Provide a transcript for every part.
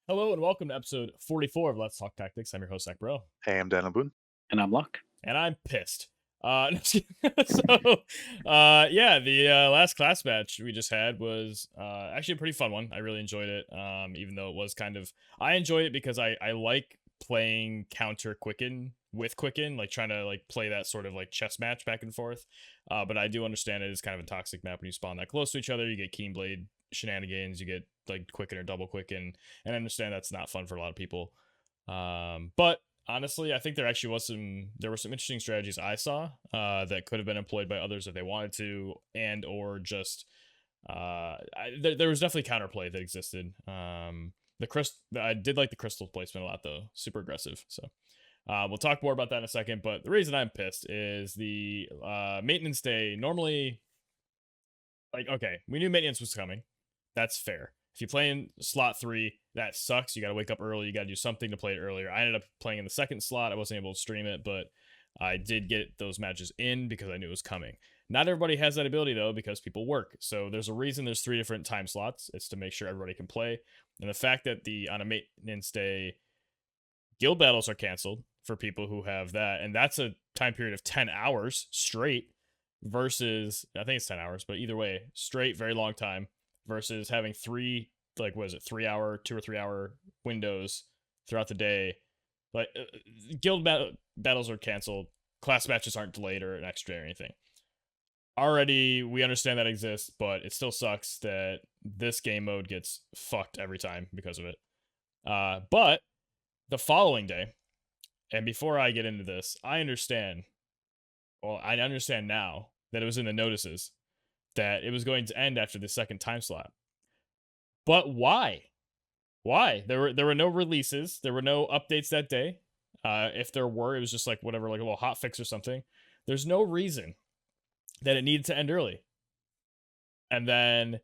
Hello and welcome to episode 44 of Let's Talk Tactics. I'm your host, Zach Bro, Hey, I'm Dan Boone. And I'm Locke. and I'm pissed. No, just kidding. Yeah, the last class match we just had was actually a pretty fun one. I really enjoyed it, even though it was I enjoyed it because I like playing counter Quicken with Quicken, like trying to like play that sort of like chess match back and forth. But I do understand it is kind of a toxic map when you spawn that close to each other. You get Keenblade shenanigans, you get like Quicken or double Quicken, and I understand that's not fun for a lot of people. But honestly, I think there were some interesting strategies I saw that could have been employed by others if they wanted to, and or just there was definitely counterplay that existed. I did like the crystal placement a lot though, super aggressive. So we'll talk more about that in a second. But the reason I'm pissed is the maintenance day. Normally, like, okay, we knew maintenance was coming. That's fair. If you play in slot 3, that sucks. You got to wake up early. You got to do something to play it earlier. I ended up playing in the second slot. I wasn't able to stream it, but I did get those matches in because I knew it was coming. Not everybody has that ability, though, because people work. So there's a reason there's 3 different time slots. It's to make sure everybody can play. And the fact that on a maintenance day, guild battles are canceled for people who have that. And that's a time period of 10 hours straight versus, I think it's 10 hours, but either way, straight, very long time. Versus having 3 3-hour, 2 or 3 hour windows throughout the day. Like battles are canceled, class matches aren't delayed or an extra day or anything. Already, we understand that exists, but it still sucks that this game mode gets fucked every time because of it. But the following day, and before I get into this, I understand now that it was in the notices that it was going to end after the second time slot. But why? Why? There were no releases. There were no updates that day. If there were, it was just like whatever, like a little hot fix or something. There's no reason that it needed to end early. And then,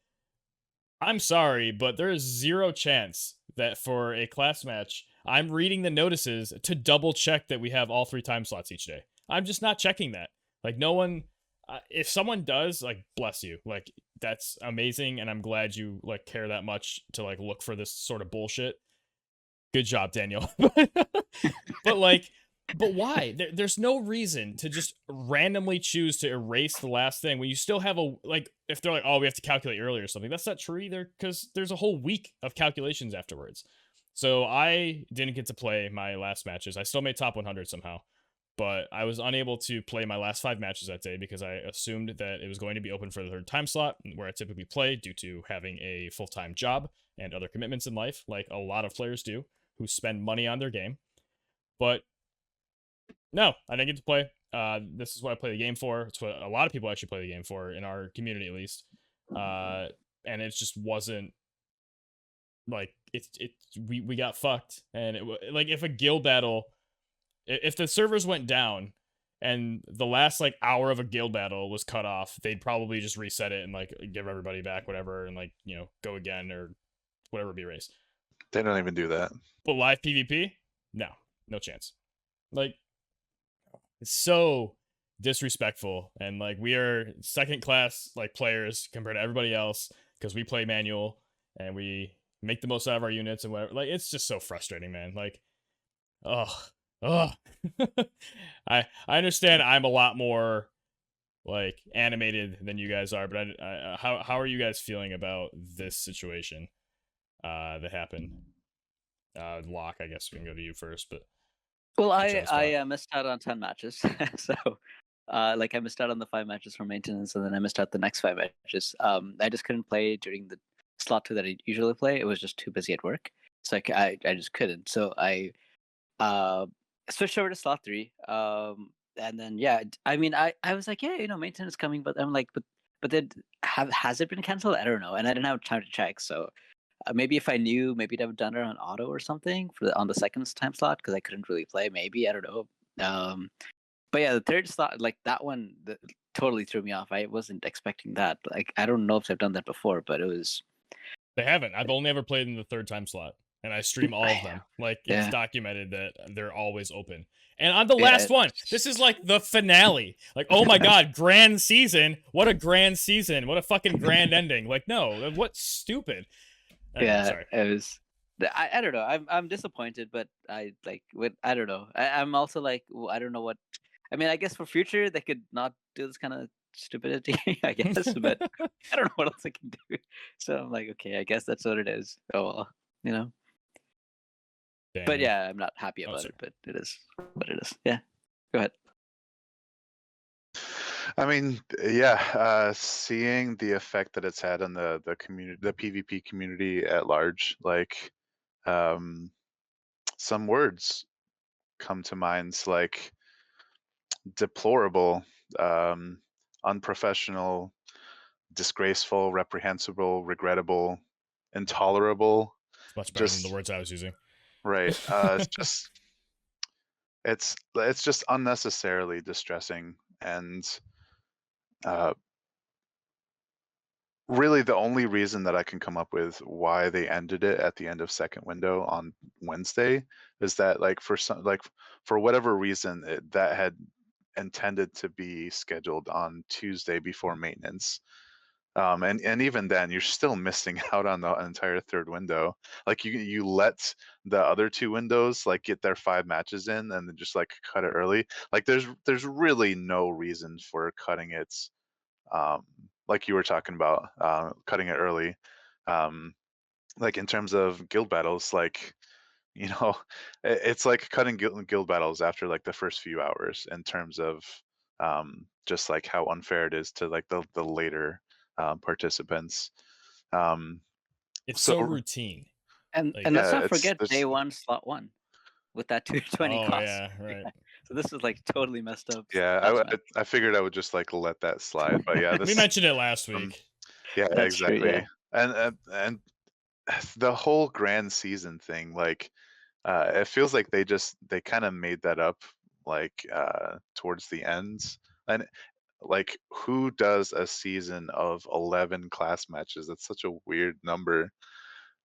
I'm sorry, but there is zero chance that for a class match, I'm reading the notices to double check that we have all 3 time slots each day. I'm just not checking that. Like, no one... if someone does, like, bless you, like, that's amazing, and I'm glad you like care that much to like look for this sort of bullshit. Good job, Daniel. but why? There's no reason to just randomly choose to erase the last thing when you still have if they're like, oh, we have to calculate early or something. That's not true either, because there's a whole week of calculations afterwards. So I didn't get to play my last matches. I still made top 100 somehow. But I was unable to play my last 5 matches that day because I assumed that it was going to be open for the 3rd time slot, where I typically play due to having a full-time job and other commitments in life, like a lot of players do, who spend money on their game. But no, I didn't get to play. This is what I play the game for. It's what a lot of people actually play the game for, in our community at least. And it just wasn't like we got fucked. And like if a guild battle... If the servers went down and the last like hour of a guild battle was cut off, they'd probably just reset it and like give everybody back whatever and like, you know, go again or whatever be raised. They don't even do that. But live PvP? No chance. Like, it's so disrespectful, and like we are second class like players compared to everybody else because we play manual and we make the most out of our units and whatever. Like, it's just so frustrating, man. Like, I understand I'm a lot more like animated than you guys are, but how are you guys feeling about this situation that happened? Locke, I guess we can go to you first, but well, I missed out on 10 matches, so I missed out on the 5 matches for maintenance, and then I missed out the next 5 matches. I just couldn't play during the slot 2 that I usually play. It was just too busy at work, so I just couldn't. So I switched over to slot 3, and then I mean I was like, yeah, maintenance is coming, but I'm like, but then has it been canceled? I don't know, and I didn't have time to check. So maybe if I knew, maybe I'd have done it on auto or something on the second time slot because I couldn't really play. Maybe, I don't know. But yeah, the 3rd slot, like that one, totally threw me off. I wasn't expecting that. Like, I don't know if I've done that before, but it was. They haven't. I've only ever played in the 3rd time slot. And I stream all of them. Like, it's documented that they're always open. And on the last one, this is like the finale. Like, oh my god, grand season. What a grand season. What a fucking grand ending. Like, no, what stupid. Sorry. It was I don't know. I'm disappointed, but I don't know. I'm also like I don't know what. I mean, I guess for future they could not do this kind of stupidity. I guess, but I don't know what else they can do. So I'm like, okay, I guess that's what it is. Oh well, you know. But Dang. yeah, I'm not happy Oh, about sorry. it. But it is what it is. Yeah. Go ahead. I mean, yeah, seeing the effect that it's had on the community, the PvP community at large, like um, some words come to mind, like deplorable, um, unprofessional, disgraceful, reprehensible, regrettable, intolerable. It's much better than the Just words I was using. right. It's just it's just unnecessarily distressing, and uh, really the only reason that I can come up with why they ended it at the end of second window on Wednesday is that like for whatever reason that had intended to be scheduled on Tuesday before maintenance. And even then, you're still missing out on the entire third window. Like you let the other two windows like get their 5 matches in, and then just like cut it early. Like there's really no reason for cutting it, um, like you were talking about, cutting it early. Um, like in terms of guild battles, like you know, it's like cutting guild battles after like the first few hours in terms of just like how unfair it is to like the later participants. Um, It's so so routine. And Like, let's yeah, not it's forget day there's one, slot one, with that 220 oh cost. yeah, right. Yeah. So this is like totally messed up yeah, last match. I figured I would just like let that slide, but yeah, We this mentioned it last um, week. yeah, That's true. exactly. Yeah. And the whole grand season thing, like it feels like they kind of made that up like towards the end. And like who does a season of 11 class matches? That's such a weird number.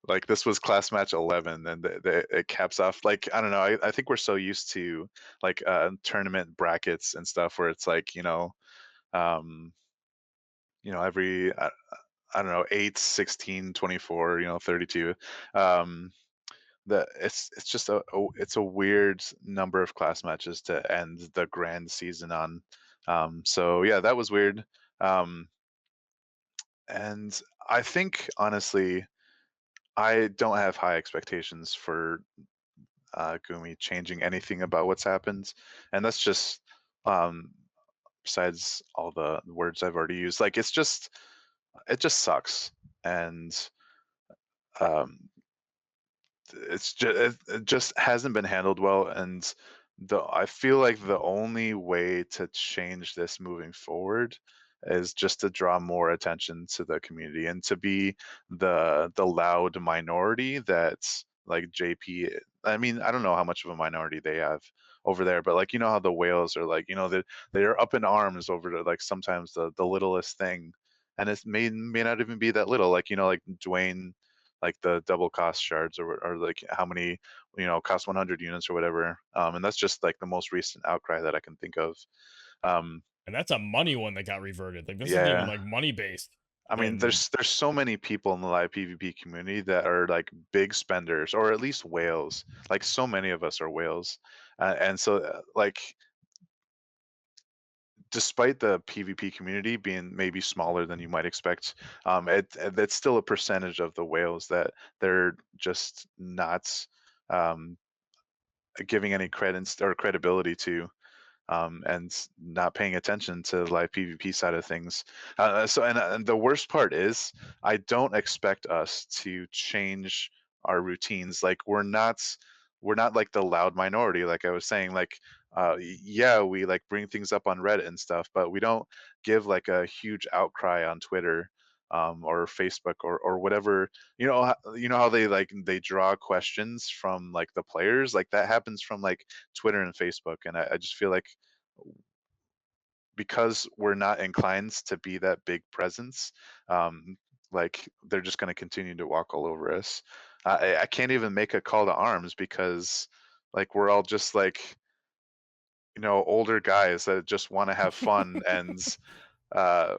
Like this was class match 11 and it caps off like I don't know. I think we're so used to like tournament brackets and stuff where it's like, um every I don't know, 8, 16, 24, 32. Um the it's just it's a weird number of class matches to end the grand season on. So yeah, that was weird. Um, and I think honestly, I don't have high expectations for Gumi changing anything about what's happened, and that's just um, besides all the words I've already used. Like it just sucks, and um, it just hasn't been handled well, and I feel like the only way to change this moving forward is just to draw more attention to the community and to be the loud minority that's like JP. I mean, I don't know how much of a minority they have over there, but like how the whales are like they're up in arms over like sometimes the littlest thing, and it may not even be that little. Like like Dwayne, like the double cost shards or like how many cost 100 units or whatever, and that's just like the most recent outcry that I can think of. um And that's a money one that got reverted. Like this isn't even yeah, like money based. I mean And there's so many people in the live PvP community that are like big spenders or at least whales. Like so many of us are whales, and so like despite the PvP community being maybe smaller than you might expect, it's still a percentage of the whales that they're just not um, giving any credence or credibility to, and not paying attention to the live PvP side of things. And the worst part is, I don't expect us to change our routines. Like we're not like the loud minority. Like I was saying, like yeah, we like bring things up on Reddit and stuff, but we don't give like a huge outcry on Twitter. Or Facebook or whatever. You know how they draw questions from like the players, like that happens from like Twitter and Facebook, and I just feel like because we're not inclined to be that big presence, like they're just going to continue to walk all over us. I can't even make a call to arms because like we're all just like older guys that just want to have fun uh,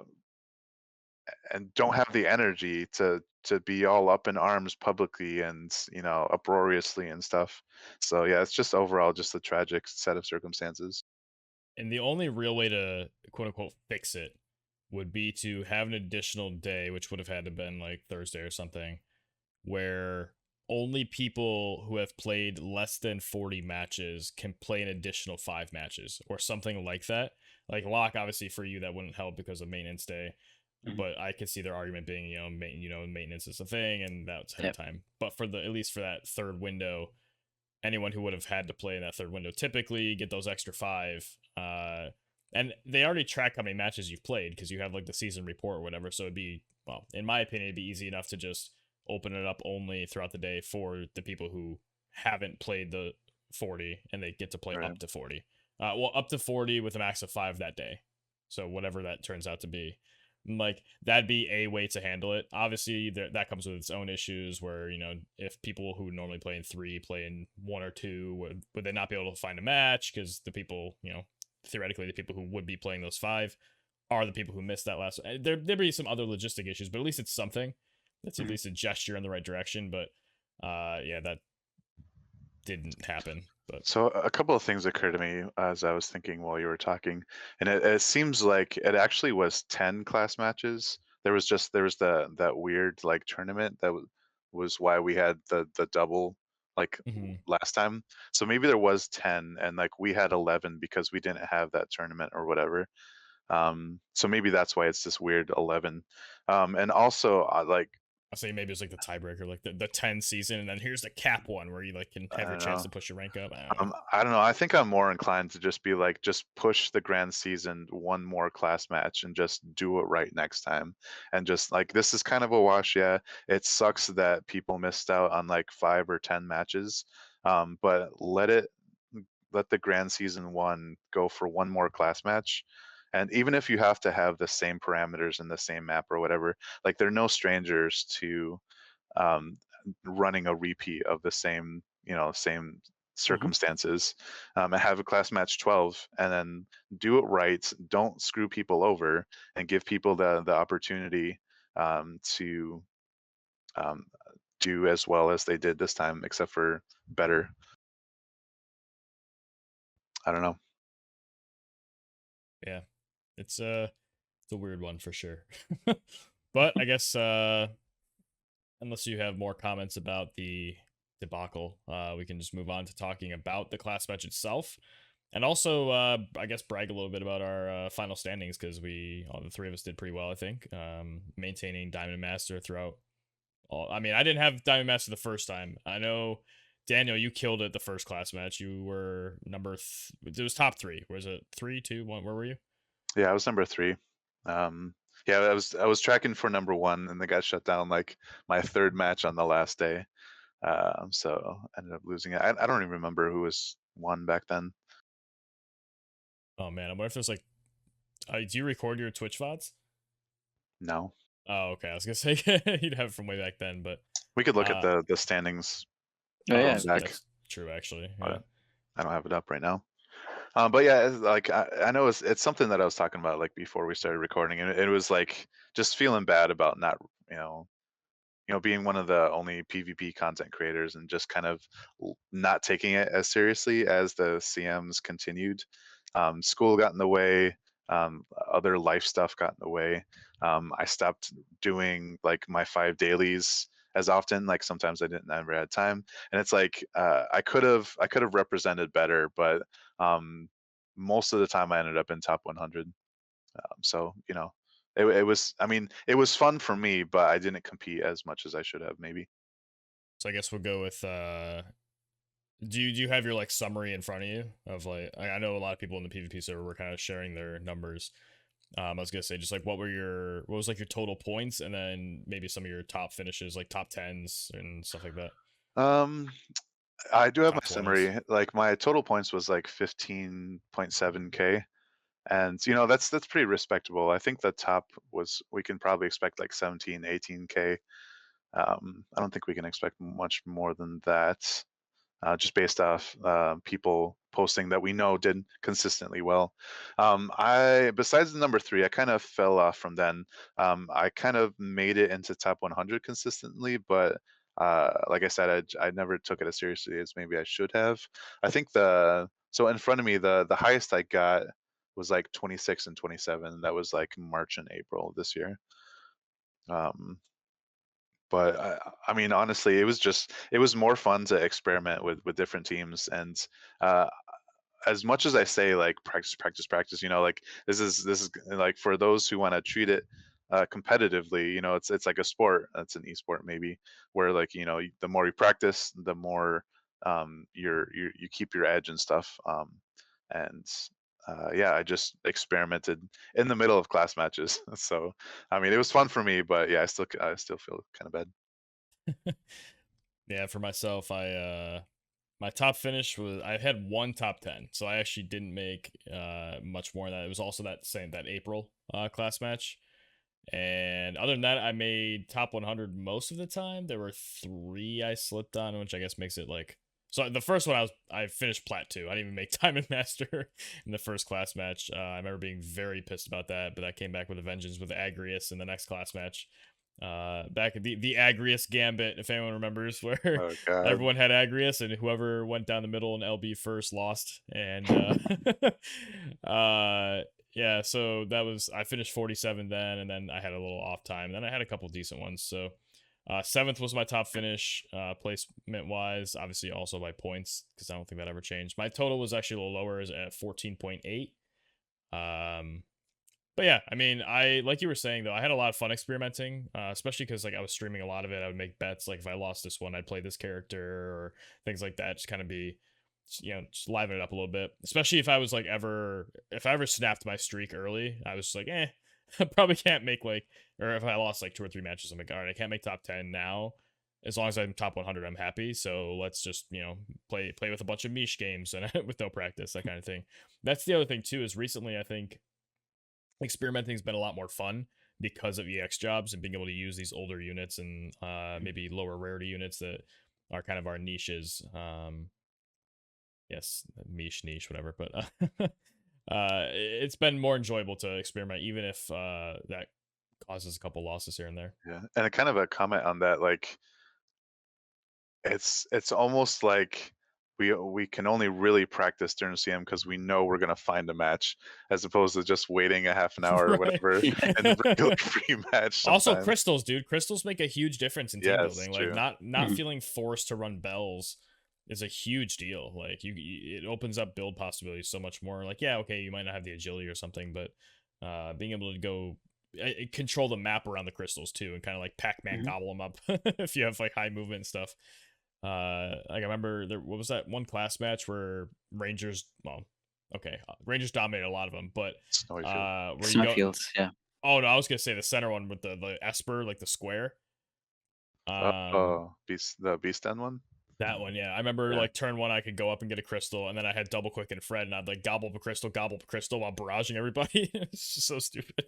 and don't have the energy to to be all up in arms publicly and uproariously and stuff. So yeah, it's just overall just a tragic set of circumstances. And the only real way to quote unquote fix it would be to have an additional day, which would have had to been like Thursday or something, where only people who have played less than 40 matches can play an additional 5 matches or something like that. Like lock, obviously for you that wouldn't help because of maintenance day, Mhm. but I could see their argument being, maintenance is a thing and that's head Yep. time. But for the at least for that third window, anyone who would have had to play in that third window typically get those extra 5. And they already track how many matches you've played because you have like the season report or whatever. So it'd be, well, in my opinion, it'd be easy enough to just open it up only throughout the day for the people who haven't played the 40 and they get to play Right. up to 40. Up to 40 with a max of 5 that day. So whatever that turns out to be. Like that'd be a way to handle it. Obviously, that comes with its own issues. Where if people who normally play in 3 play in 1 or 2, would they not be able to find a match? Because the people, theoretically, the people who would be playing those 5 are the people who missed that last. There'd be some other logistic issues, but at least it's something. That's at Mhm. least a gesture in the right direction. But yeah, that didn't happen. But So a couple of things occurred to me as I was thinking while you were talking, and it seems like it actually was 10 class matches. There was that weird like tournament that was why we had the double like mhm. last time. So maybe there was 10 and like we had 11 because we didn't have that tournament or whatever. So maybe that's why it's this weird 11. And also like I'll say maybe it's like the tiebreaker, like the 10 season, and then here's the cap one where you like can I have your don't chance know. to push your rank up. I don't know. I don't know. I think I'm more inclined to just be like, just push the grand season one more class match and just do it right next time. And just like, this is kind of a wash. Yeah. It sucks that people missed out on like 5 or 10 matches. But let the grand season one go for one more class match. And even if you have to have the same parameters in the same map or whatever, like they're no strangers to um, running a repeat of the same Mhm. circumstances, and have a class match 12 and then do it right. Don't screw people over and give people the opportunity to um, do as well as they did this time, except for better. I don't know. Yeah, it's a weird one for sure. But I guess unless you have more comments about the debacle, we can just move on to talking about the class match itself, and also I guess brag a little bit about our final standings because all the 3 of us did pretty well, I think, maintaining Diamond Master throughout. I mean, I didn't have Diamond Master the first time. I know. Daniel, you killed it the first class match. You were it was top 3. Was it 3, 2, 1? Where were you? Yeah, I was number 3. Um, yeah, I was tracking for number 1, and they got shut down like my third match on the last day. So ended up losing it. I don't even remember who was won back then. Oh man, I wonder if there's like, do you record your Twitch VODs? No, Oh, okay. I was gonna say you'd have it from way back then, but we could look at uh, the standings Oh oh, yeah, going we could. back, that's true actually. Yeah. but I don't have it up right now. But yeah, like I know it's something that I was talking about like before we started recording, and it was like just feeling bad about not you know being one of the only PvP content creators and just kind of not taking it as seriously as the CMs continued. School got in the way. Other life stuff got in the way. I stopped doing like my 5 dailies as often. Like sometimes I didn't ever had time, and it's like I could have represented better, but most of the time I ended up in top 100. So it was. I mean, it was fun for me, but I didn't compete as much as I should have. Maybe. So I guess we'll go with do you have your like summary in front of you of like I know a lot of people in the PvP server were kind of sharing their numbers. I was gonna say just like what was like your total points and then maybe some of your top finishes like top tens and stuff like that. Um, I do have my Top 20s. summary. Like my total points was like 15.7K, and that's pretty respectable. I think the top was we can probably expect like 17, 18K. I don't think we can expect much more than that. just based off people posting that we know did consistently well. I besides the number three, I kind of fell off from then. I kind of made it into top 100 consistently, but like I said, I never took it as seriously as maybe I should have. I think so in front of me, the highest I got was like 26 and 27. That was like March and April this year. Um, but I mean, honestly, it was more fun to experiment with different teams, and uh, as much as I say like practice, practice, practice, like this is like for those who want to treat it competitively, it's like a sport. It's an esport maybe, where like the more you practice, the more you keep your edge and stuff. And yeah, I just experimented in the middle of class matches. So I mean, it was fun for me, but yeah, I still feel kind of bad. Yeah, for myself, my top finish was I had one top 10, so I actually didn't make much more than that. It was also that April class match. And other than that, I made top 100 most of the time. There were three I slipped on, which I guess makes it like, so the first one I finished plat 2. I didn't even make Diamond Master in the first class match. I remember being very pissed about that, but I came back with a vengeance with Agrius in the next class match. Back at the Agrius Gambit, if anyone remembers, where Oh God. everyone had Agrius and whoever went down the middle in LB first lost. And yeah, so I finished 47 then, and then I had a little off time, and then I had a couple decent ones. So seventh was my top finish, placement wise, obviously also by points, because I don't think that ever changed. My total was actually a little lower, is at 14.8. But yeah, I mean, I like you were saying though, I had a lot of fun experimenting, especially because like I was streaming a lot of it. I would make bets, like if I lost this one, I'd play this character or things like that. Just kind of be, just liven it up a little bit. Especially if I ever snapped my streak early, I was just like, I probably can't make like, or if I lost like 2 or 3 matches, I'm like, all right, I can't make top 10 now. As long as I'm top 100, I'm happy. So let's just play with a bunch of niche games and with no practice, that kind of thing. That's the other thing too. Is recently I think experimenting has been a lot more fun because of EX jobs and being able to use these older units and maybe lower rarity units that are kind of our niches. Yes, niche, whatever. But it's been more enjoyable to experiment, even if that causes a couple losses here and there. Yeah, and a kind of a comment on that, like it's almost like we can only really practice during CM because we know we're gonna find a match, as opposed to just waiting a half an hour or Right. whatever and regular free match Also, sometimes. crystals, dude. Crystals make a huge difference in team Yeah, it's building. Like true. not feeling forced to run bells is a huge deal. Like it opens up build possibilities so much more. Like yeah, okay, you might not have the agility or something, but being able to go control the map around the crystals too, and kind of like Pac-Man gobble them up if you have like high movement and stuff. Like I remember what was that one class match where Rangers, well, okay, Rangers dominated a lot of them, but Snowy field. where you go, Snowfields, yeah. oh no, I was gonna say the center one with the Esper, like the square. Um, Oh, the Beast End one? that one, yeah. I remember Yeah. like turn one, I could go up and get a crystal, and then I had double quick and Fred, and I'd like gobble up a crystal while barraging everybody. It's just so stupid.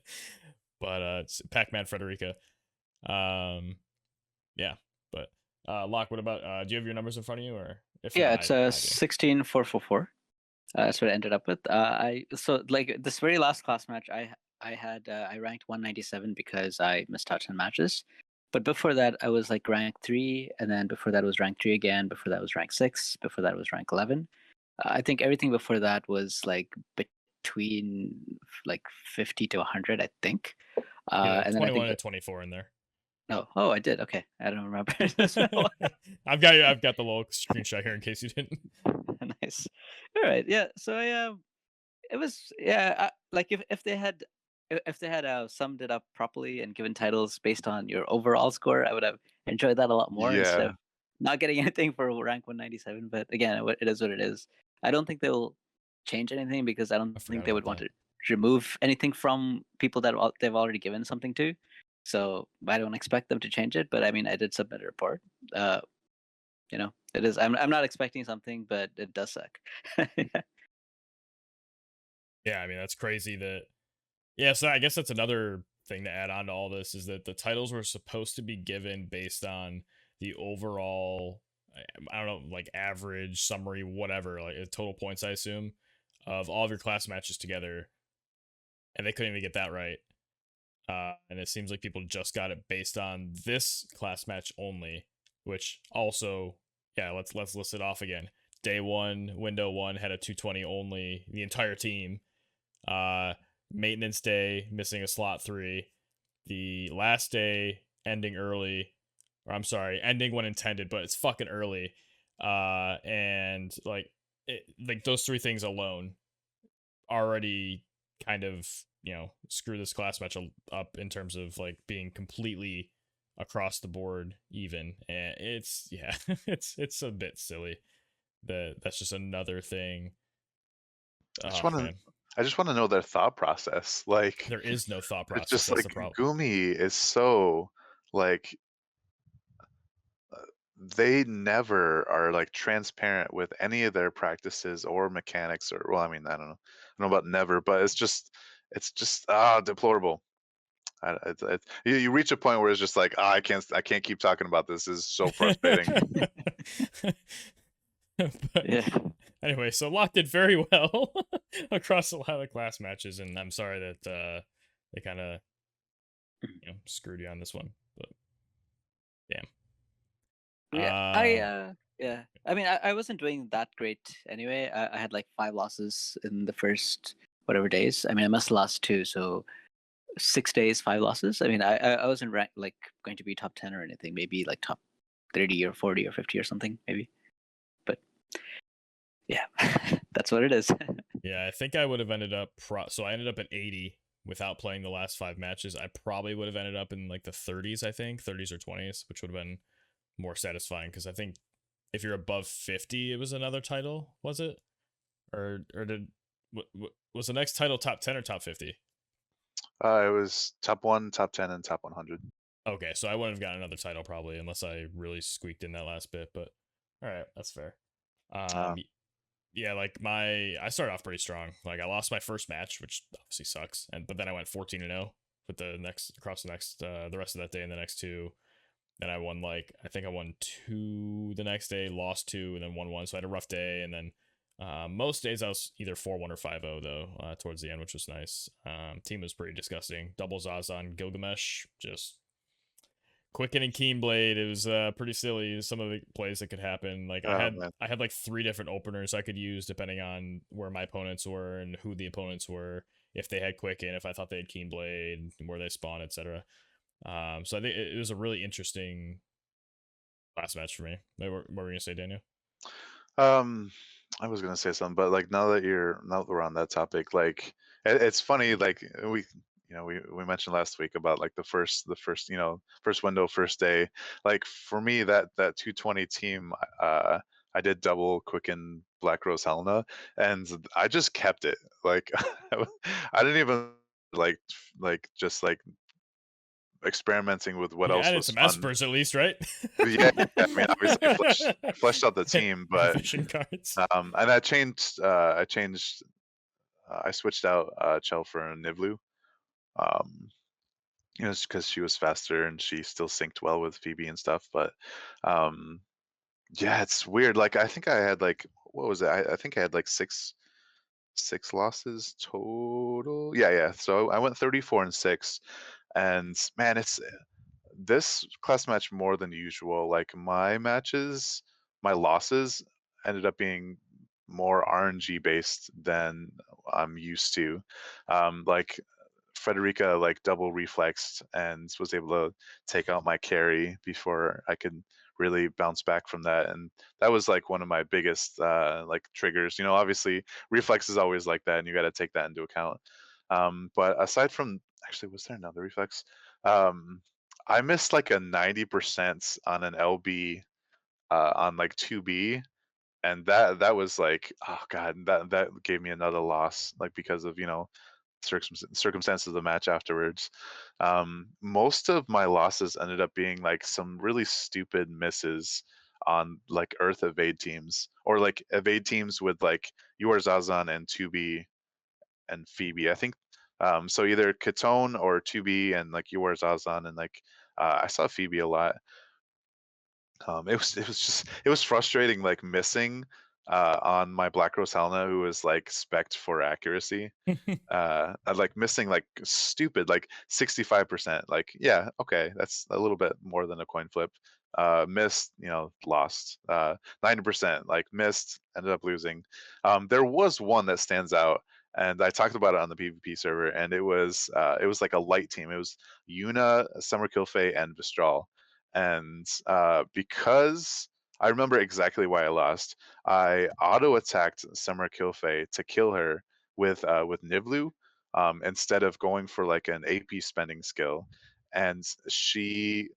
But it's Pac-Man Frederica. Um, yeah. But Locke, what about? Do you have your numbers in front of you, or if Yeah, not, it's I do. 16,444. That's what I ended up with. So like this very last class match, I ranked 197 because I missed out 10 matches. But before that, I was like rank 3, and then before that was rank 3 again. Before that was rank 6. Before that was rank 11. I think everything before that was like between like 50 to 100, I think. Yeah, And then I 21 think and 24 in there. no, I did. Okay, I don't remember. I've got the little screenshot here in case you didn't. Nice. All right. Yeah. So it was like if they had summed it up properly and given titles based on your overall score, I would have enjoyed that a lot more instead Yeah. of not getting anything for rank 197. But again, it is what it is. I don't think they will change anything because I don't I think forgot they about would want that. to remove anything from people that they've already given something to. So I don't expect them to change it. But I mean, I did submit a report. It is. I'm not expecting something, but it does suck. Yeah, I mean that's crazy that. Yeah, so I guess that's another thing to add on to all this is that the titles were supposed to be given based on the overall I don't know, like average, summary, whatever, like total points, I assume, of all of your class matches together, and they couldn't even get that right. And it seems like people just got it based on this class match only, which also, yeah, let's list it off again. Day one, window one had a 220 only, the entire team. Uh, Maintenance day missing a slot 3. The last day ending early, or I'm sorry, ending when intended, but it's fucking early. And like those 3 things alone already kind of, screw this class match up in terms of like being completely across the board even. And it's, yeah, it's a bit silly that that's just another thing. I just Oh want to man, I just want to know their thought process. Like, there is no thought it's process. just That's like the problem. Gumi is so like they never are like transparent with any of their practices or mechanics or well, I mean, I don't know about never, but it's just deplorable. You reach a point where it's just like I can't keep talking about this. This is so frustrating. But Yeah. anyway, so Locke did very well across a lot of class matches, and I'm sorry that they kind of screwed you on this one. But damn. Yeah, Uh, yeah. I mean, I wasn't doing that great anyway. I had like 5 losses in the first whatever days. I mean, I must lost 2, so 6 days, 5 losses. I mean, I wasn't like going to be top 10 or anything. Maybe like top 30 or 40 or 50 or something, maybe. But yeah, that's what it is. yeah, I think I would have ended up so I ended up at 80 without playing the last 5 matches. I probably would have ended up in like the 30s, I think, 30s or 20s, which would have been more satisfying because I think if you're above 50, it was another title, was it? Or did was the next title top 10 or top 50? It was top 1, top 10, and top 100. Okay, so I wouldn't have gotten another title probably unless I really squeaked in that last bit, but all right, that's fair. Uh, Yeah, like I started off pretty strong. Like I lost my first match, which obviously sucks, but then I went 14-0 with the rest of that day and the next 2. Then I won I think I won 2 the next day, lost 2, and then won 1. So I had a rough day, and then most days I was either 4-1 or 5-0 though towards the end, which was nice. Team was pretty disgusting. Double Zazan Gilgamesh, just Quicken and Keen Blade. It was pretty silly. Some of the plays that could happen. Like I oh had man. I had like 3 different openers I could use depending on where my opponents were and who the opponents were. If they had Quicken, if I thought they had Keen Blade, where they spawn, etc. So I think it was a really interesting last match for me. What were you gonna say, Daniel? Um, I was gonna say something, but like now that we're on that topic, like it's funny. Like we mentioned last week about like the first window, first day. Like for me, that 220 team, I did double Quicken Black Rose Helena, and I just kept it. Like I didn't even just like experimenting with what You else added was some fun. espers at least, right? Yeah, I mean, obviously, I fleshed out the team, but Vision cards. and I switched out Chell for Nivlu, um, because she was faster and she still synced well with Phoebe and stuff. But um, yeah, it's weird. Like I think I had like what was it? I think I had like six losses total. Yeah, yeah. So I went 34-6, and man, it's this class match more than usual. Like my losses ended up being more RNG based than I'm used to. Like Frederica like double reflexed and was able to take out my carry before I could really bounce back from that. And that was like one of my biggest like triggers. Obviously reflex is always like that and you got to take that into account. But aside from actually, was there another reflex? Um, I missed like a 90% on an LB on like 2B, and that was like, oh god, that gave me another loss, like because of circumstances of the match afterwards. Most of my losses ended up being like some really stupid misses on like Earth evade teams or like evade teams with like Your Zazan and 2B and Phoebe. I think so either Katone or 2B and like Your Zazan and like I saw Phoebe a lot. It was frustrating, like missing on my Black Rose Helena, who was like spec'd for accuracy. Like missing like stupid like 65%. Like, yeah, okay, that's a little bit more than a coin flip. Missed, lost. 90%, like missed, ended up losing. There was one that stands out, and I talked about it on the PvP server, and it was like a light team. It was Yuna, Summer Kilfei, and Vistral. And because I remember exactly why I lost, I auto attacked Summer Kilfei to kill her with Nivlu, instead of going for like an AP spending skill, and she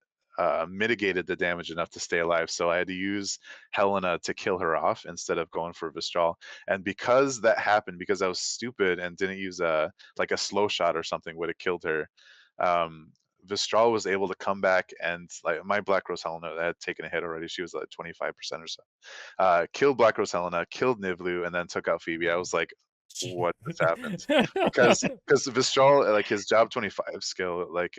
mitigated the damage enough to stay alive. So I had to use Helena to kill her off instead of going for Vistral. And because that happened, because I was stupid and didn't use a like a slow shot or something would have killed her. Um, Vistral was able to come back, and like my Black Rose Helena that had taken a hit already. She was like 25% or so. Killed Black Rose Helena, killed Nivlu, and then took out Phoebe. I was like, what just happened? Because Vistral, like his job 25 skill, like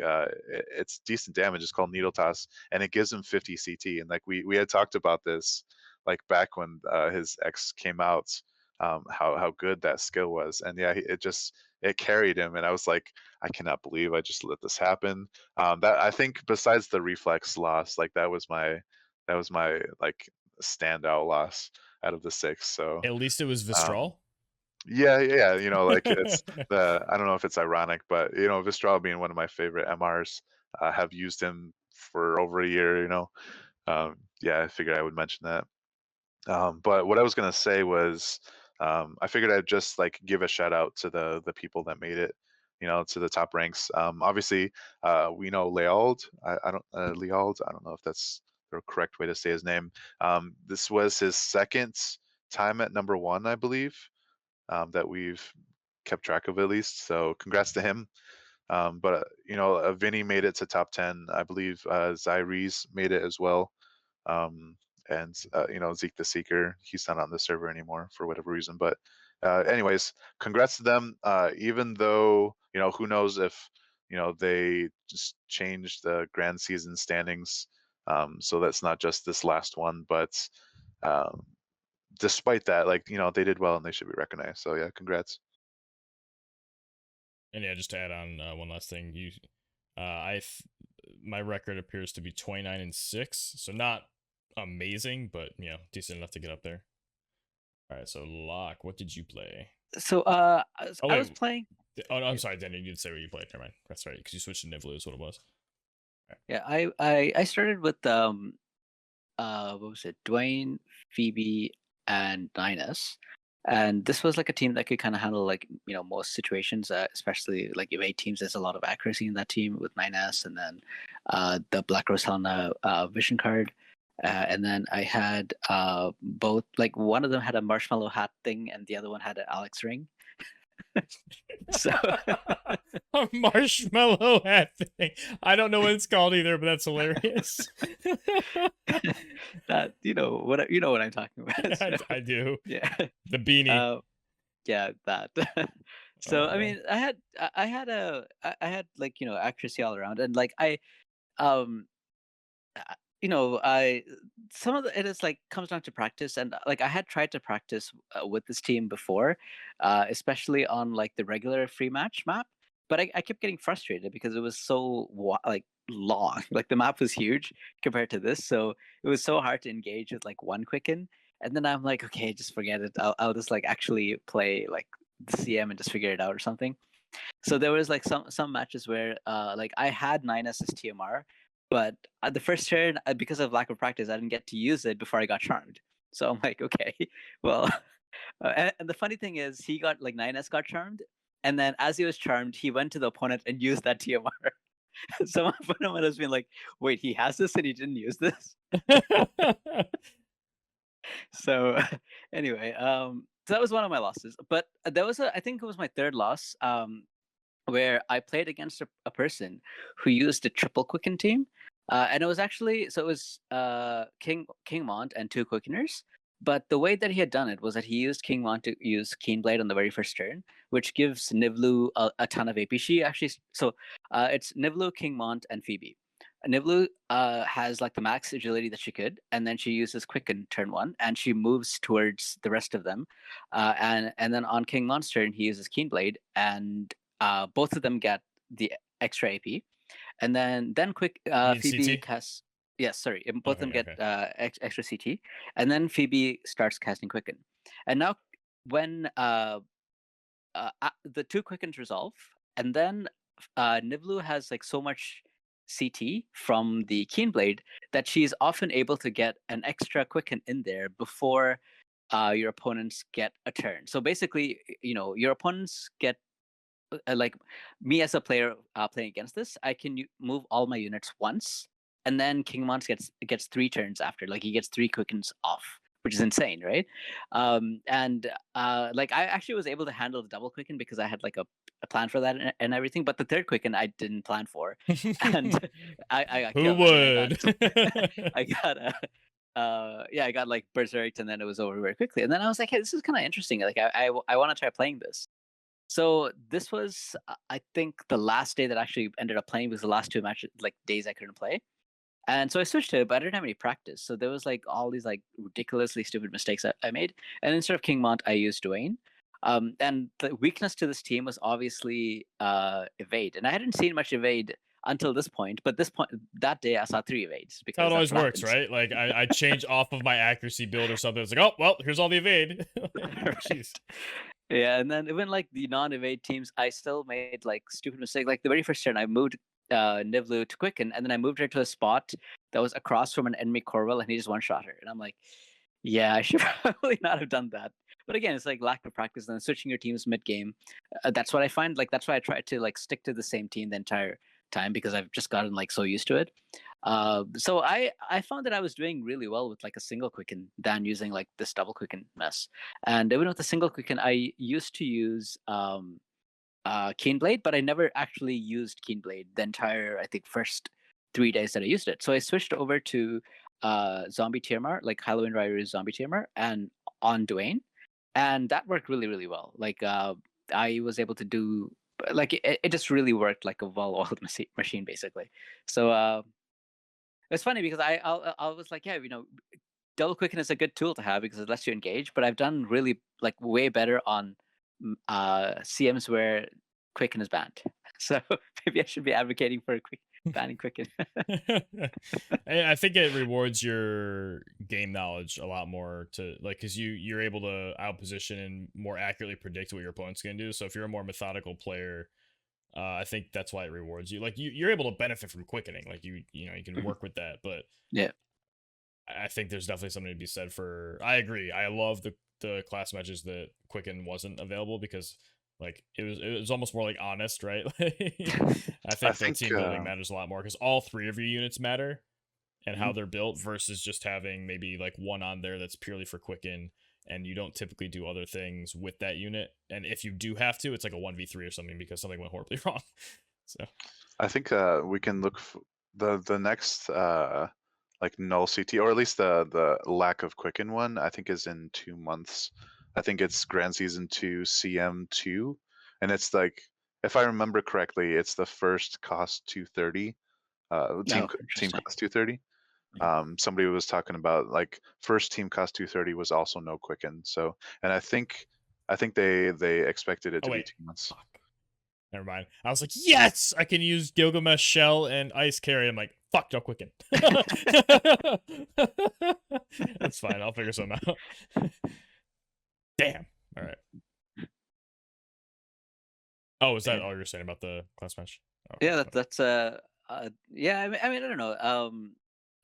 it's decent damage. It's called Needle Toss, and it gives him 50 CT. And like we had talked about this like back when his X came out, how good that skill was. And yeah, it carried him, and I was like, I cannot believe I just let this happen. That I think besides the reflex loss, like that was my like standout loss out of the six. So At least it was um, Vistral. yeah, like it's I don't know if it's ironic, but Vistral being one of my favorite MRs, have used him for over a year. Yeah, I figured I would mention that. But what I was gonna say was, I figured I'd just like give a shout out to the people that made it, to the top ranks. Obviously, we know Leald. I don't Leald. I don't know if that's the correct way to say his name. This was his second time at number one, I believe, that we've kept track of at least. So congrats to him. But Vinny made it to top 10. I believe Zyrees made it as well. Um, and Zeke the Seeker, he's not on the server anymore for whatever reason. But anyways, congrats to them. Even though who knows if they just changed the grand season standings, so that's not just this last one, but um, despite that, like they did well and they should be recognized. So yeah, congrats. And yeah, just to add on one last thing, my record appears to be 29-6, so not amazing, but decent enough to get up there. All right, so Locke, what did you play? So I was playing. Oh no, I'm sorry, Danny. You didn't say what you played. Never mind. That's right, because you switched to Nivlu is what it was. Right. Yeah, I started with what was it? Dwayne, Phoebe, and Ninus. And this was like a team that could kind of handle like most situations, especially like evade teams. There's a lot of accuracy in that team with 9S, and then the Black Rose Helena vision card. And then I had both, like one of them had a marshmallow hat thing, and the other one had an Alex ring. So a marshmallow hat thing. I don't know what it's called either, but that's hilarious. That what I'm talking about. I do. Yeah. The beanie. Yeah, that. So I mean, I had like accuracy all around, and like I some of it is like comes down to practice, and like I had tried to practice with this team before, especially on like the regular free match map, but I kept getting frustrated because it was so like long. Like the map was huge compared to this, so it was so hard to engage with like one quicken. And then I'm like, okay, just forget it. I'll just like actually play like the CM and just figure it out or something. So there was like some matches where like I had 9S as TMR, but at the first turn, because of lack of practice, I didn't get to use it before I got charmed. So I'm like, okay, well, and the funny thing is, he got like 9S got charmed, and then as he was charmed, he went to the opponent and used that TMR. So my opponent has been like, wait, he has this and he didn't use this. So anyway, so that was one of my losses. But there was I think it was my third loss, where I played against a person who used a triple quicken team. And it was actually, so it was King Mont and two quickeners. But the way that he had done it was that he used King Mont to use Keen Blade on the very first turn, which gives Nivlu a ton of AP. She actually, so it's Nivlu, King Mont, and Phoebe. Niblu has like the max agility that she could, and then she uses Quicken turn 1, and she moves towards the rest of them. And then on King Monster, he uses Keenblade, and both of them get the extra AP. And then quick You mean Phoebe CT? casts. Yes, sorry, both of them Okay, get okay. extra CT, and then Phoebe starts casting Quicken. And now when the two Quickens resolve, and then Niblu has like so much CT from the Keenblade that she's often able to get an extra Quicken in there before your opponents get a turn. So basically, your opponents get like me as a player playing against this, I can move all my units once, and then King Mons gets 3 turns after. Like he gets 3 quickens off, which is insane, right? And like I actually was able to handle the double quicken because I had like a plan for that and everything. But the third quicken I didn't plan for, and I got Who killed. I mean, I got would? I got yeah, I got like berserked, and then it was over very quickly. And then I was like, hey, this is kind of interesting. Like I want to try playing this. So this was, I think, the last day that I actually ended up playing because the last 2 matches, like days I couldn't play, and so I switched to it, but I didn't have any practice. So there was like all these like ridiculously stupid mistakes I made, and instead of King Mont, I used Dwayne. And the weakness to this team was obviously evade, and I hadn't seen much evade until this point. But this point, that day, I saw 3 evades That's how it because that's always what works, happens. right? Like I change off of my accuracy build or something. It's like, oh well, here's all the evade. Right. Jeez. Yeah, and then even like the non-evade teams, I still made like stupid mistakes. Like the very first turn, I moved Nivlu to Quicken, and then I moved her to a spot that was across from an enemy Corwell, and he just one-shot her. And I'm like, yeah, I should probably not have done that. But again, it's like lack of practice and then switching your teams mid-game. That's what I find. Like that's why I try to like stick to the same team the entire time because I've just gotten like so used to it. So I found that I was doing really well with like a single quicken than using like this double quicken mess. And even with the single quicken, I used to use Keenblade, but I never actually used Keenblade the entire I think first 3 days that I used it. So I switched over to Zombie TMR, like Halloween Ryu's Zombie TMR, and on Dwayne, and that worked really really well. Like I was able to do like it just really worked like a well-oiled machine basically. So it's funny because I was like, yeah, double quicken is a good tool to have because it lets you engage. But I've done really like way better on CMs where quicken is banned. So maybe I should be advocating for banning quicken. I think it rewards your game knowledge a lot more to like because you're able to outposition and more accurately predict what your opponent's gonna do. So if you're a more methodical player, I think that's why it rewards you. Like you're able to benefit from quickening. Like you can work with that, but Yeah. I think there's definitely something to be said for. I agree. I love the class matches that Quicken wasn't available because like it was almost more like honest, right? I I think the think team building matters a lot more because all 3 of your units matter and how they're built versus just having maybe like one on there that's purely for Quicken and you don't typically do other things with that unit. And if you do have to, it's like a 1v3 or something because something went horribly wrong. So I think we can look the next like null CT or at least the lack of quicken one. I think is in 2 months. I think it's Grand Season 2 CM2, and it's like if I remember correctly, it's the first cost 230. Team Oh, team interesting. cost 230. Somebody was talking about like first team cost 230 was also no quicken. So and I think they expected it oh to be wait. 2 months. Fuck. Never mind. I was like, yes, I can use Gilgamesh Shell and Ice Carry. I'm like, fuck, no Quicken. That's fine. I'll figure something out. Damn. All right. Oh, is that all you're saying about the class match? Oh, Yeah, okay. that's yeah. I mean, I don't know.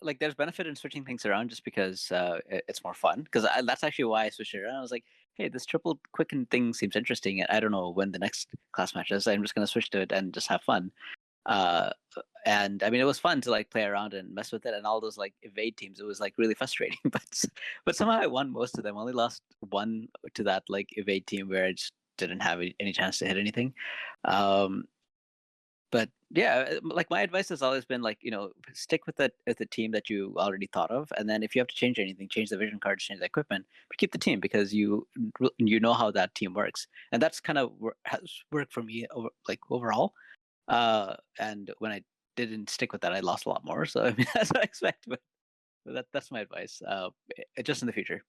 Like there's benefit in switching things around just because it's more fun. Because that's actually why I switched it around. I was like, hey, this triple quicken thing seems interesting. I don't know when the next class match is. I'm just gonna switch to it and just have fun. Uh, and I mean, it was fun to like play around and mess with it. And all those like evade teams, it was like really frustrating. But somehow I won most of them. I only lost one to that like evade team where I just didn't have any chance to hit anything. Um, but yeah, like my advice has always been like stick with the team that you already thought of, and then if you have to change anything, change the vision cards, change the equipment, but keep the team because you know how that team works, and that's kind of has worked for me overall. And when I didn't stick with that, I lost a lot more. So I mean, that's what I expect. But that's my advice. Just in the future.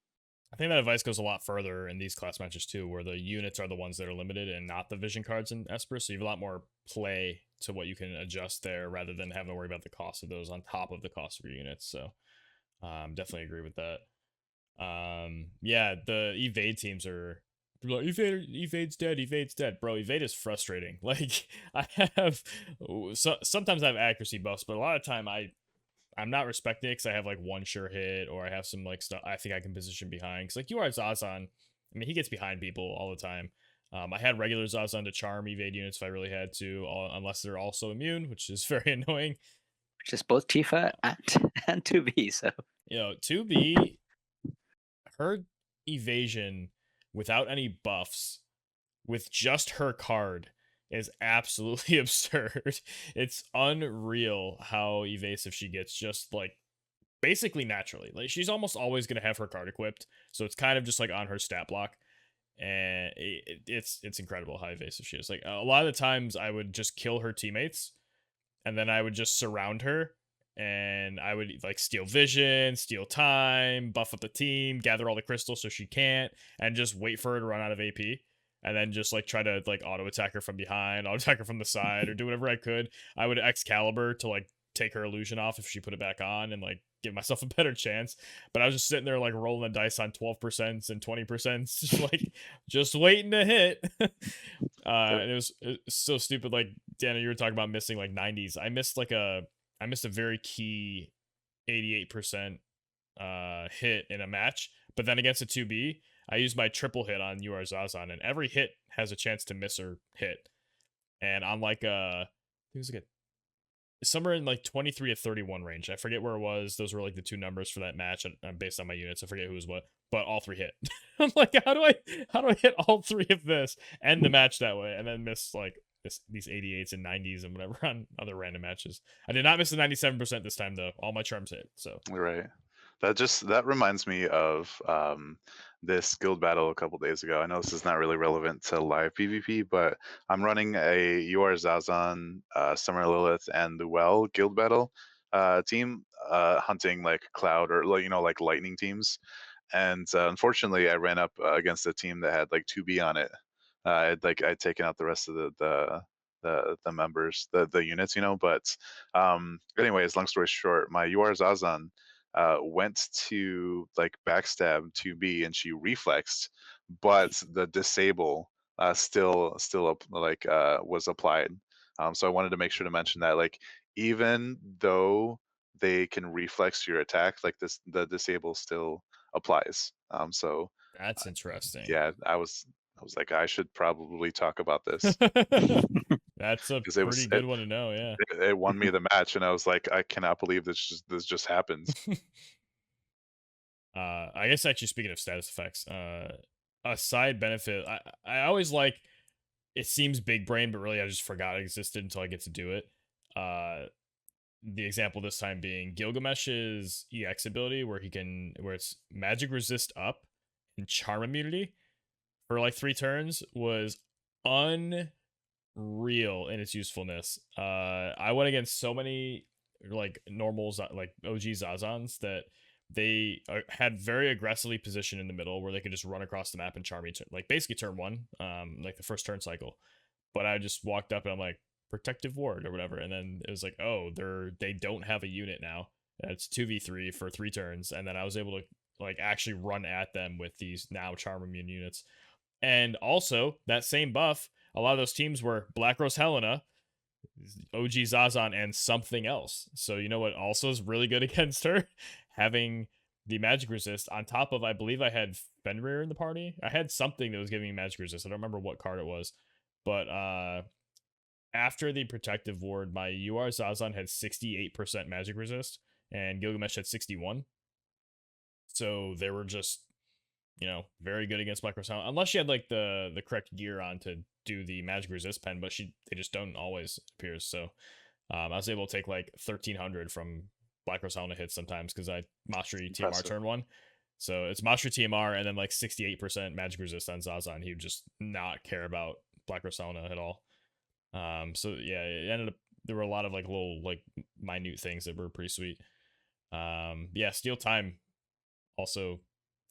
I think that advice goes a lot further in these class matches too, where the units are the ones that are limited and not the vision cards in Esper. So you have a lot more play to what you can adjust there, rather than having to worry about the cost of those on top of the cost of your units. So definitely agree with that. Yeah, the evade teams are like, evade's dead, evade's dead, bro. Evade is frustrating. Like I have, sometimes I have accuracy buffs, but a lot of time I'm not respecting it because I have like one sure hit, or I have some like stuff I think I can position behind. Because like you are Zazan, I mean he gets behind people all the time. I had regular Zazan to charm evade units if I really had to, unless they're also immune, which is very annoying. Which is both Tifa and 2B. So 2B, her evasion without any buffs, with just her card, is absolutely absurd. It's unreal how evasive she gets, just like basically naturally. Like she's almost always going to have her card equipped, so it's kind of just like on her stat block, and it's incredible how evasive she is. Like a lot of the times I would just kill her teammates, and then I would just surround her, and I would like steal vision, steal time, buff up the team, gather all the crystals so she can't, and just wait for her to run out of AP. And then just like try to like auto attack her from behind, auto attack her from the side, or do whatever I could. I would Excalibur to like take her illusion off if she put it back on, and like give myself a better chance. But I was just sitting there like rolling the dice on 12% and 20%, just like just waiting to hit. And it was so stupid. Like Dana, you were talking about missing like 90s. I missed a very key 88% hit in a match, but then against a 2B, I used my triple hit on UR Zazan, and every hit has a chance to miss or hit. And on like it was like somewhere in like 23 to 31 range. I forget where it was. Those were like the two numbers for that match based on my units. I forget who was what, but all three hit. I'm like, how do I hit all three of this, end the match that way, and then miss like these 88s and 90s and whatever on other random matches. I did not miss the 97% this time though. All my charms hit. So Right. That reminds me of this guild battle a couple days ago. I know this is not really relevant to live PvP, but I'm running a UR Zazan, Summer Lilith, and Luel guild battle team, hunting like cloud or like lightning teams. And unfortunately, I ran up against a team that had like 2B on it. I'd taken out the rest of the members, the units, But anyways, long story short, my UR Zazan went to like backstab 2B, and she reflexed, but the disable was applied. So I wanted to make sure to mention that, like, even though they can reflex your attack, like the disable still applies. So that's interesting. yeah, I was like, I should probably talk about this. That's a 'Cause pretty good one to know. Yeah. it won me the match, and I was like, I cannot believe this just happened. I guess actually speaking of status effects, a side benefit I always like. It seems big brain, but really I just forgot it existed until I get to do it. The example this time being Gilgamesh's EX ability, where it's magic resist up and charm immunity for like 3 turns, was unreal in its usefulness. I went against so many like normals, like OG Zazans, that they had very aggressively positioned in the middle where they could just run across the map and charm each, like basically turn 1, like the first turn cycle. But I just walked up and I'm like, protective ward or whatever, and then it was like, oh, they don't have a unit now. It's 2v3 for 3 turns, and then I was able to like actually run at them with these now charm immune units. And also that same buff, a lot of those teams were Black Rose Helena, OG Zazan, and something else. So you know what also is really good against her? Having the magic resist on top of, I believe I had Fenrir in the party. I had something that was giving me magic resist. I don't remember what card it was. But after the protective ward, my UR Zazan had 68% magic resist, and Gilgamesh had 61. So they were just, very good against Black Rose Helena. Unless she had like the correct gear on to do the magic resist pen, but they just don't always, appears. So I was able to take like 1300 from Black Rose Helena hits sometimes because I Mastery TMR turn 1. So it's Mastery TMR and then like 68% magic resist on Zazan. He would just not care about Black Rose Helena at all. So yeah, it ended up there were a lot of like little like minute things that were pretty sweet. Yeah, steal time also,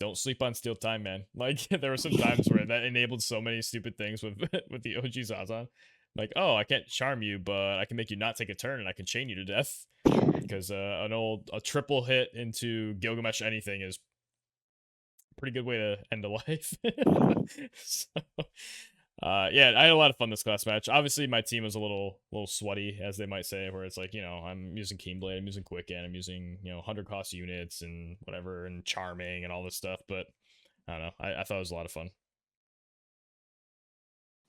don't sleep on steal time, man. Like there were some times where that enabled so many stupid things with with the OG Zazan. Like, oh, I can't charm you, but I can make you not take a turn, and I can chain you to death because a triple hit into Gilgamesh anything is a pretty good way to end a life. So, yeah, I had a lot of fun this class match. Obviously, my team was a little sweaty, as they might say, where it's like, I'm using Keenblade, I'm using Quicken, I'm using 100 cost units and whatever, and charming and all this stuff. But I don't know. I thought it was a lot of fun.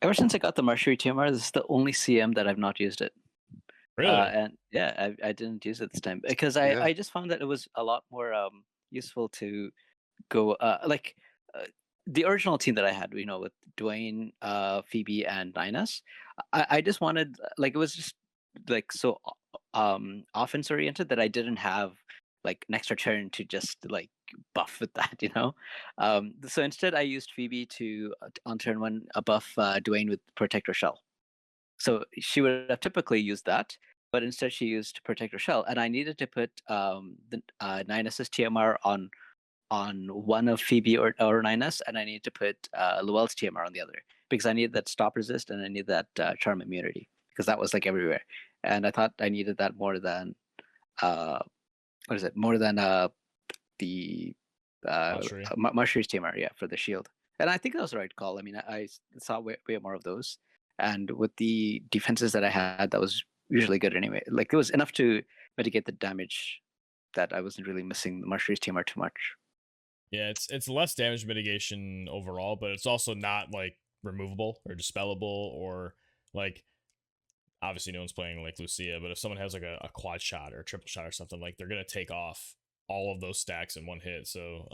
Ever since I got the Mastery TMR, this is the only CM that I've not used it. Really? And yeah, I didn't use it this time because Yeah. I just found that it was a lot more useful to go like the original team that I had, with Dwayne, Phoebe, and Ninus. I just wanted, like, it was just like so offense oriented that I didn't have like an extra turn to just like buff with that. So instead I used Phoebe to on turn one buff Dwayne with Protector Shell. So she would have typically used that, but instead she used Protector Shell, and I needed to put the 9S's TMR on one of Phoebe or 9S, and I needed to put Luel's TMR on the other because I needed that stop resist and I needed that charm immunity because that was like everywhere, and I thought I needed that more than what is it? More than the Mastery. Marshal's TMR, yeah, for the shield. And I think that was the right call. I mean, I saw way more of those, and with the defenses that I had, that was usually good anyway. Like it was enough to mitigate the damage that I wasn't really missing the Marshal's TMR too much. Yeah, it's less damage mitigation overall, but it's also not like removable or dispellable or like obviously no one's playing like Lucia, but if someone has like a quad shot or a triple shot or something, like they're gonna take off all of those stacks in one hit. So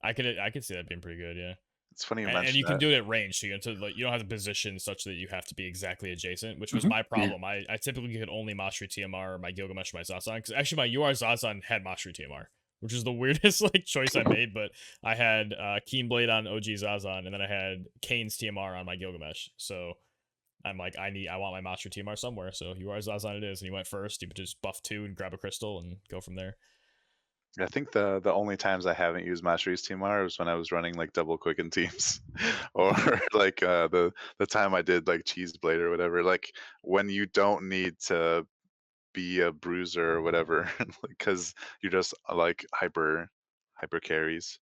I could see that being pretty good, yeah. It's funny you And mentioned you can that. do it at range, so you don't have to position such that you have to be exactly adjacent, which was Mhm. my Yeah. problem. I typically could only Mastery TMR or my Gilgamesh or my Zazan, because actually my UR Zazan had Mastery TMR, which is the weirdest like choice I made, but I had Keenblade on OG Zazan, and then I had Kane's TMR on my Gilgamesh. So I'm like, I want my Mastery TMR somewhere, so UR Zazan it is, and he went first. You just buff 2 and grab a crystal and go from there. I think the only times I haven't used Mastery's TMR was when I was running like double quicken teams, or like the time I did like Cheese Blade or whatever. Like when you don't need to be a bruiser or whatever, because you're just like hyper carries.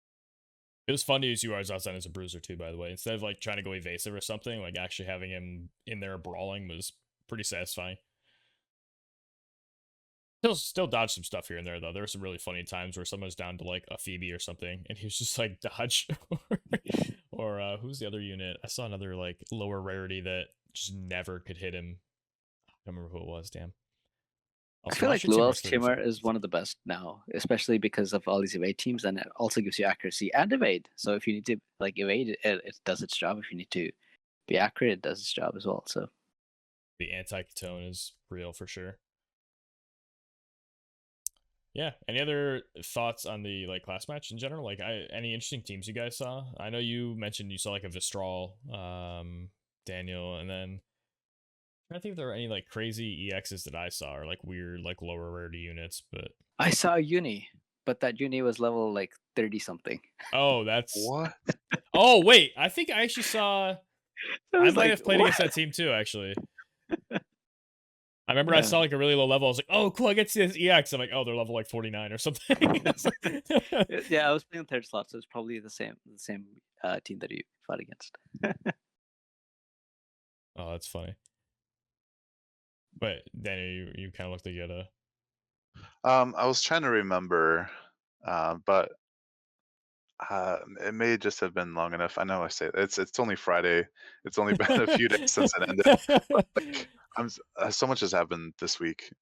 It was fun to use UR Zazan as a bruiser too, by the way. Instead of like trying to go evasive or something, like actually having him in there brawling was pretty satisfying. Still dodge some stuff here and there though. There were some really funny times where someone's down to like a Phoebe or something, and he was just like dodge. Or who's the other unit? I saw another like lower rarity that just never could hit him. I don't remember who it was. Damn. I Also, feel like Mastery Team Luel's was 30 TMR is one of the best now, especially because of all these evade teams, and it also gives you accuracy and evade. So if you need to like evade, it does its job. If you need to be accurate, it does its job as well. So The anti-tone is real for sure. Yeah. Any other thoughts on the like class match in general? Like, any interesting teams you guys saw? I know you mentioned you saw like a Vistral, Daniel, and then I don't think there were any like crazy EXs that I saw or like weird like lower rarity units. But I saw a uni, but that uni was level like 30 something. oh, that's What? oh wait, I think I actually saw. I I was might like, have played what? against that team too. Actually, I remember I Yeah. saw like a really low level. I was like, oh, cool, I get to see this EX. I'm like, oh, they're level like 49 or something. Yeah, I was playing third slot, so it's probably the same team that you fought against. Oh, that's funny. But Danny, you kind of looked like you had a. I was trying to remember, but it may just have been long enough. I know I say it's only Friday. It's only been a few days since it ended. But like, so much has happened this week.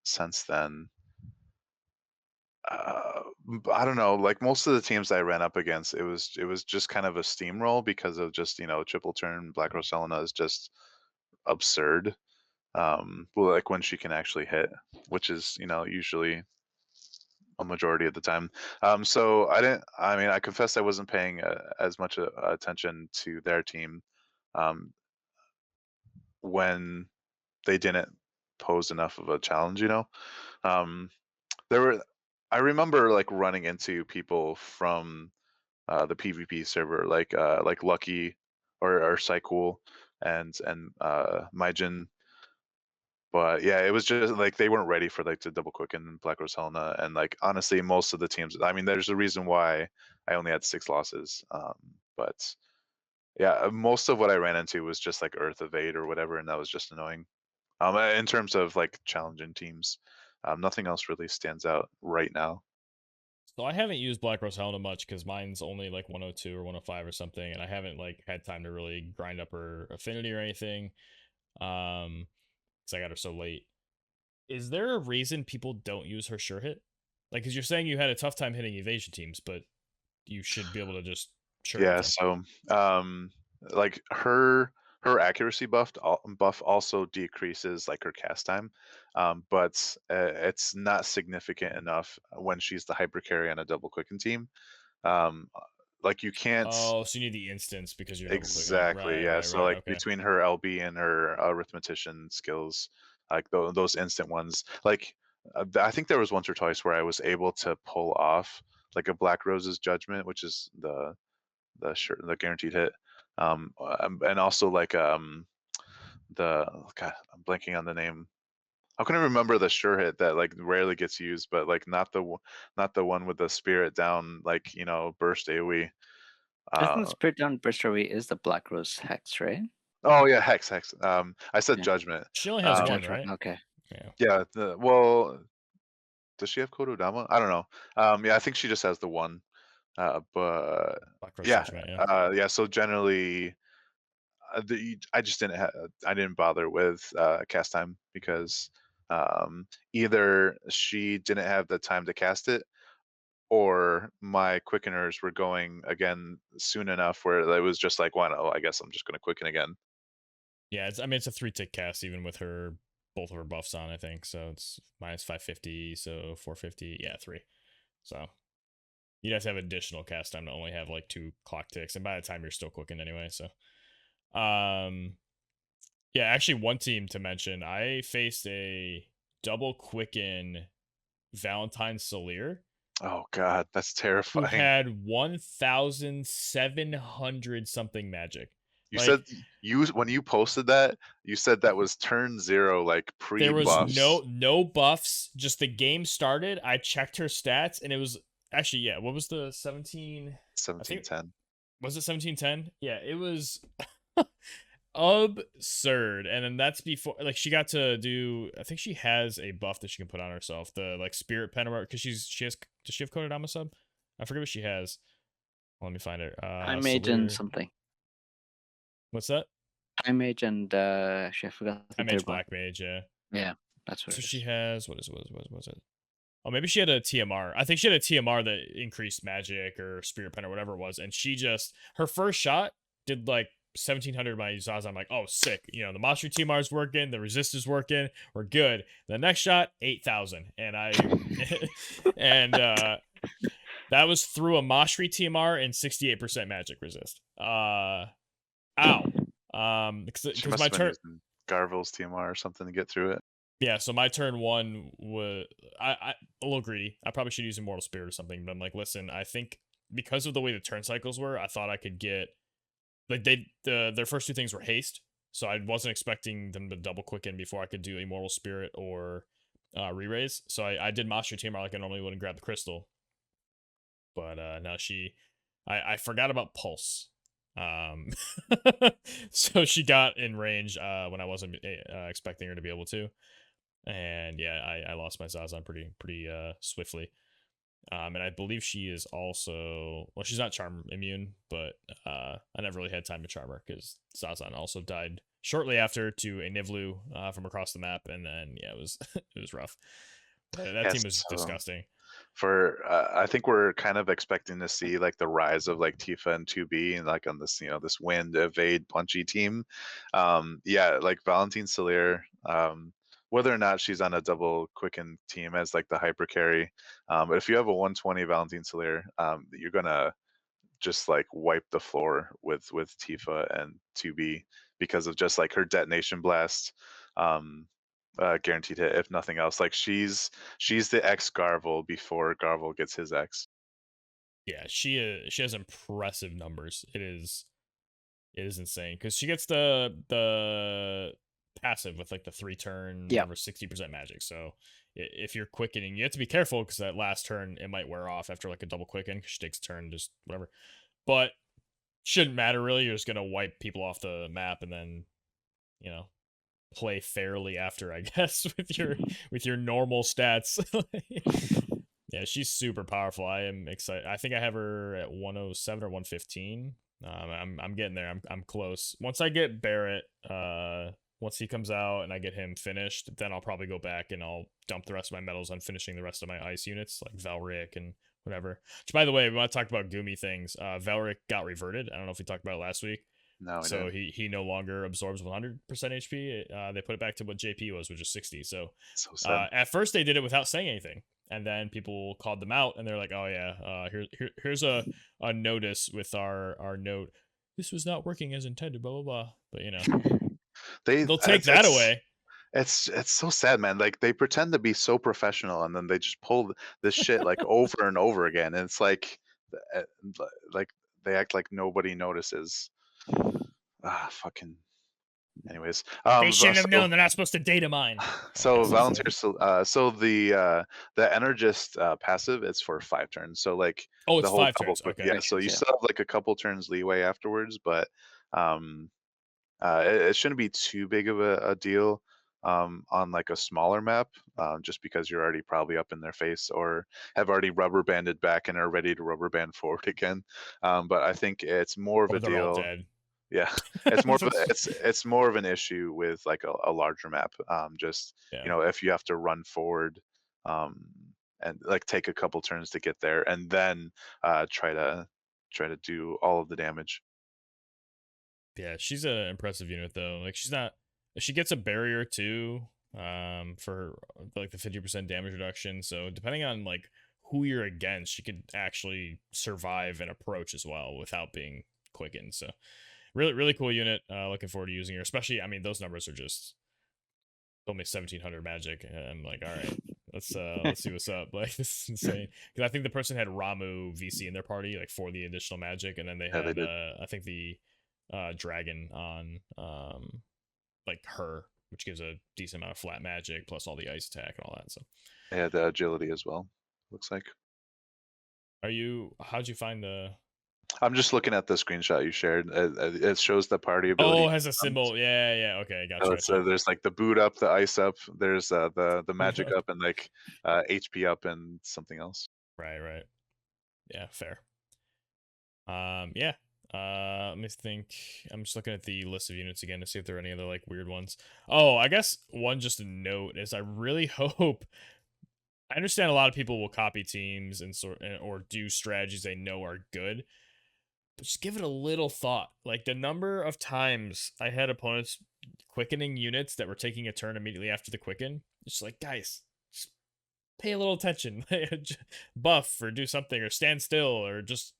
Since then, I don't know. Like most of the teams I ran up against, it was just kind of a steamroll because of just triple turn Black Rosalina is just absurd. Well, like when she can actually hit, which is usually a majority of the time. So I didn't. I mean, I confess I wasn't paying as much attention to their team um, when they didn't pose enough of a challenge. Um, there were I remember like running into people from the PvP server, like Lucky or Psycool and Myjin. But yeah, it was just like they weren't ready for like the double quick and Black Rose Helena, and like honestly, most of the teams. I mean, there's a reason why I only had 6 losses. But yeah, most of what I ran into was just like Earth Evade or whatever, and that was just annoying. In terms of like challenging teams, nothing else really stands out right now. So I haven't used Black Rose Helena much because mine's only like 102 or 105 or something, and I haven't like had time to really grind up her affinity or anything. Because I got her so late. Is there a reason people don't use her sure hit? Like, because you're saying you had a tough time hitting evasion teams, but you should be able to just sure hit Yeah, them. so like her accuracy buff also decreases like her cast time, but it's not significant enough when she's the hyper carry on a double quicken team. Um, like you can't Oh, so you need the instance because you're double clicking. exactly, Right, yeah. right, So right. like Okay. between her LB and her arithmetician skills, like those instant ones, like I think there was once or twice where I was able to pull off like a Black Rose's Judgment, which is the guaranteed hit, and also like the God, I'm blanking on the name. How can I remember the sure hit that like rarely gets used, but like not the one with the spirit down, like burst AoE. Isn't Uh, Spirit Down Burst Away is the Black Rose Hex, right? oh yeah, hex. I said Yeah. judgment. She only has Oh, one, Um, Judgment. right? Okay. Yeah. yeah. Well, does she have Kododama? I don't know. Yeah, I think she just has the one. But Black Rose yeah, Judgment, yeah. yeah. So generally, I just I didn't bother with cast time because either she didn't have the time to cast it, or my quickeners were going again soon enough where it was just like, why not? Oh, I guess I'm just going to quicken again. Yeah, I mean, it's a 3-tick cast even with her both of her buffs on, I think. So it's minus 550, so 450. Yeah, 3. So you'd have to have additional cast time to only have like 2 clock ticks, and by the time you're still cooking anyway. So, um, yeah, actually, one team to mention, I faced a double quicken Valentine Solir Oh God, that's who terrifying. had 1,700 something magic. You said Like, you when you posted that, you said that was turn 0, like pre there was buffs. no buffs. Just the game started. I checked her stats, and it was actually, yeah. What was the 17? I think 1710. was it 1710? Yeah, it was absurd. And then that's before like she got to do. I think she has a buff that she can put on herself. The like spirit pen because she has. Does she have Kodadama sub? I forget what she has. Let me find it. Time Mage and Salir. something. What's that? Time Mage and shit, I forgot I the mage third one. black mage. Yeah. Yeah, that's what So it she is. has what is it? Oh, maybe she had a TMR. I think she had a TMR that increased magic or spirit pen or whatever it was, and she just her first shot did like 1,700 my Zaza. I'm like, oh, sick. You know, the Mastery TMR is working, the resist is working, we're good. The next shot, 8,000, and and that was through a Mastery TMR and 68% magic resist. Ow. She Because must my have been turn. using Garvel's TMR or something to get through it. Yeah, so my turn one was I a little greedy. I probably should use Immortal Spirit or something, but I'm like, listen, I think because of the way the turn cycles were, I thought I could get like their first 2 things were haste, so I wasn't expecting them to double quicken before I could do Immortal Spirit or re-raise. So I did Master Tamer like I normally would and grab the crystal, but now I forgot about Pulse. Um, so she got in range when I wasn't expecting her to be able to. And yeah, I lost my Zazan pretty swiftly. And I believe she is also she's not charm immune, but I never really had time to charm her because Zazan also died shortly after to a Nivlu from across the map, and then yeah, it was it was rough. That Yes. team was So disgusting. for I think we're kind of expecting to see like the rise of like Tifa and 2B and like on this this wind evade punchy team. Yeah, like Valentine Soler, whether or not she's on a double quicken team as like the hyper carry, but if you have a 120 Valentine Soler, you're gonna just like wipe the floor with Tifa and 2B because of just like her detonation blast. guaranteed hit if nothing else. Like she's the X Garvel before Garvel gets his X. Yeah, she has impressive numbers. It is insane because she gets the passive with like the 3-turn Yeah. whatever 60% magic. So if you're quickening, you have to be careful because that last turn it might wear off after like a double quicken because she takes a turn, just whatever. But shouldn't matter really. You're just gonna wipe people off the map and then play fairly after, I guess, with your normal stats. Yeah, she's super powerful. I am excited. I think I have her at 107 or 115. I'm getting there. I'm close. Once I get Barrett, once he comes out and I get him finished, then I'll probably go back and I'll dump the rest of my medals on finishing the rest of my ice units like Valric and whatever. Which, by the way, we want to talk about Goomy things. Valric got reverted. I don't know if we talked about it last week. No, So he no longer absorbs 100% HP. They put it back to what JP was, which is 60. So so sad. at first they did it without saying anything, and then people called them out, and they're like, "Oh yeah, here's a notice with our note. This was not working as intended." Blah blah blah. But they'll take that away. It's so sad, man. Like they pretend to be so professional, and then they just pull this shit like over and over again, and it's like they act like nobody notices. Fucking. Anyways, They shouldn't have known. They're not supposed to data mine. So volunteers. So the Energist passive is for 5 turns. So like it's the whole 5 turns. Okay. Yeah. So you still have like a couple turns leeway afterwards, but it shouldn't be too big of a deal on like a smaller map, just because you're already probably up in their face or have already rubber banded back and are ready to rubber band forward again. But I think it's more of a they're all deal. dead. Yeah, it's more it's more of an issue with like a larger map. Just if you have to run forward, and like take a couple turns to get there, and then try to do all of the damage. Yeah, she's an impressive unit though. Like she gets a barrier too, for like the 50% damage reduction. So depending on like who you're against, she could actually survive and approach as well without being quickened. So really cool unit. Looking forward to using her, especially. I mean, those numbers are just only 1700 magic. And I'm like, all right, let's see what's up. Like this is insane because I think the person had Ramu VC in their party like for the additional magic, and then they had I think the dragon on like her, which gives a decent amount of flat magic plus all the ice attack and all that. So they had the agility as well. Looks like. How'd you find the? I'm just looking at the screenshot you shared. It shows the party ability. Oh, it has a symbol. Yeah. Okay, gotcha. So there's like the boot up, the ice up. There's the magic up, and like HP up, and something else. Right. Yeah, fair. Yeah. Let me think. I'm just looking at the list of units again to see if there are any other like weird ones. Oh, I guess one just a note is I really hope. I understand a lot of people will copy teams and or do strategies they know are good. But just give it a little thought. Like the number of times I had opponents quickening units that were taking a turn immediately after the quicken. It's like, guys, just pay a little attention. Buff or do something or stand still or just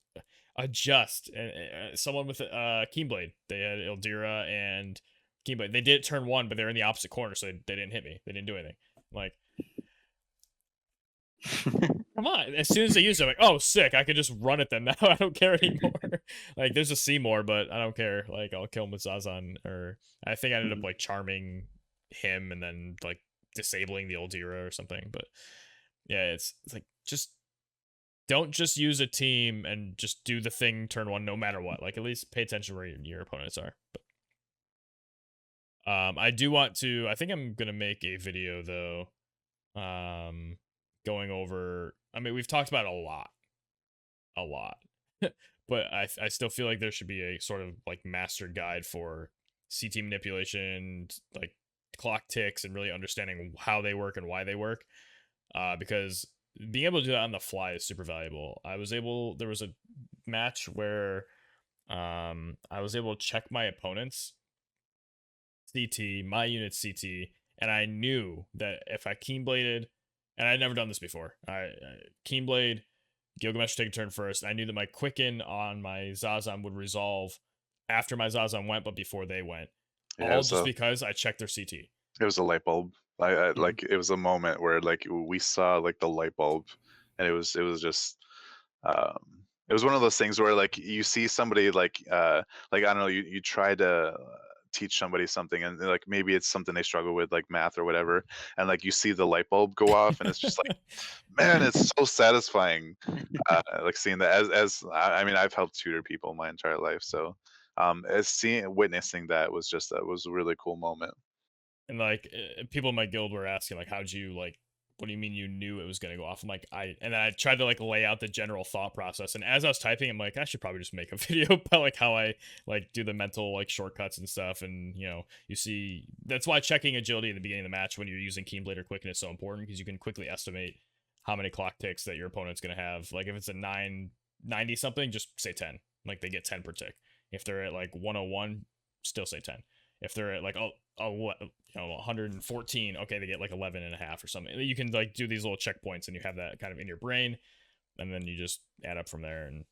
adjust. And someone with Keenblade, they had Ildira and Keenblade. They did it turn 1, but they're in the opposite corner, so they didn't hit me. They didn't do anything. Like, come on. As soon as they use it, I'm like, oh, sick. I could just run at them now. I don't care anymore. Like, there's a Seymour, but I don't care. Like, I'll kill him with Zazan. Or I think I ended up, like, charming him and then, like, disabling the Ildira or something. But, yeah, it's like, just don't just use a team and just do the thing turn 1 no matter what. Like, at least pay attention where your opponents are. But, I do want to... I think I'm going to make a video, though, going over, I mean, we've talked about it a lot, but I still feel like there should be a sort of like master guide for CT manipulation, like clock ticks, and really understanding how they work and why they work, because being able to do that on the fly is super valuable. There was a match where I was able to check my opponent's CT, my unit's CT, and I knew that if I Keenbladed, and I'd never done this before. Keenblade, Gilgamesh would take a turn first. I knew that my Quicken on my Zazan would resolve after my Zazan went, but before they went. All just because I checked their CT. It was a light bulb. Mhm. Like, it was a moment where, like, we saw, like, the light bulb, and it was just, it was one of those things where, like, you see somebody, like, I don't know, you try to teach somebody something, and, like, maybe it's something they struggle with, like math or whatever, and, like, you see the light bulb go off, and it's just like, man, it's so satisfying, like, seeing that as I mean, I've helped tutor people my entire life, so, as seeing witnessing that was just that was a really cool moment. And like people in my guild were asking like, how'd you like, what do you mean you knew it was going to go off? I'm like, I tried to like lay out the general thought process, and as I was typing, I'm like, I should probably just make a video about like how I like do the mental like shortcuts and stuff. And you see, that's why checking agility in the beginning of the match when you're using Keenblade or Quicken is so important, because you can quickly estimate how many clock ticks that your opponent's going to have. Like if it's a 990 something, just say 10. Like they get 10 per tick. If they're at like 101, still say 10. If they're at like 114, okay, they get like 11 and a half or something. You can like do these little checkpoints, and you have that kind of in your brain, and then you just add up from there. And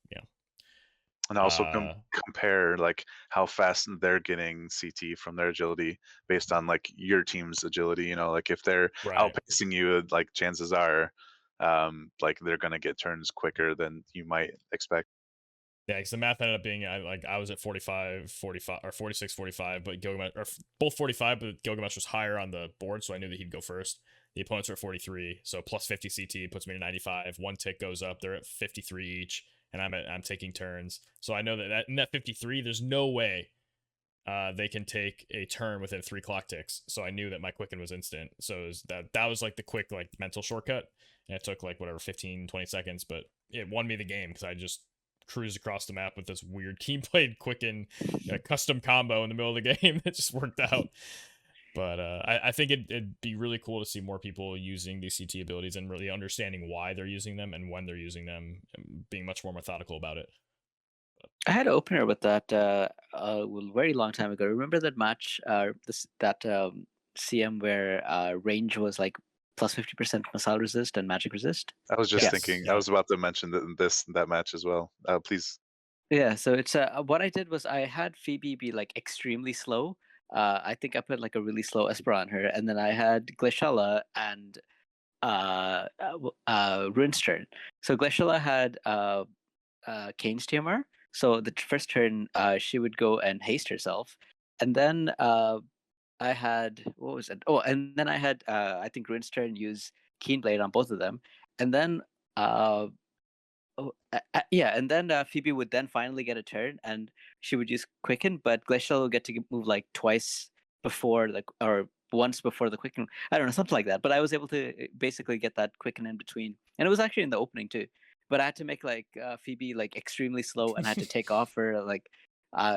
And also uh compare, like, how fast they're getting CT from their agility based on, like, your team's agility, like, if they're right. outpacing you, like, chances are, like, they're gonna get turns quicker than you might expect. Yeah, because the math ended up being I was at 45, 45, or 46, 45, but Gilgamesh, or both 45, but Gilgamesh was higher on the board, so I knew that he'd go first. The opponents are at 43, so plus 50 CT puts me to 95. One tick goes up, they're at 53 each, and I'm taking turns. So I know that in that 53, there's no way they can take a turn within 3 clock ticks. So I knew that my quicken was instant. So that was like the quick like mental shortcut, and it took like whatever 15, 20 seconds, but it won me the game because I just cruised across the map with this weird Keyblade quicken custom combo in the middle of the game that just worked out. But I think it'd be really cool to see more people using these CT abilities and really understanding why they're using them and when they're using them, and being much more methodical about it. I had an opener with that very long time ago. Remember that match, that CM where range was like plus 50% missile resist and magic resist? I was just Yes. thinking, I Yep. was about to mention that match as well. Please. Yeah, so it's what I did was I had Phoebe be like extremely slow. I think I put like a really slow Esper on her, and then I had Glaciella and Runestern. So Glaciella had Kane's TMR. So the first turn, she would go and haste herself, and then I had, what was it? Oh, and then I had I think Runestern use Keenblade on both of them, and then uh, yeah, and then Phoebe would then finally get a turn, and she would use Quicken, but Glacial would get to move like twice before the, or once before the Quicken. I don't know, something like that. But I was able to basically get that Quicken in between, and it was actually in the opening too. But I had to make like Phoebe like extremely slow, and I had to take off her like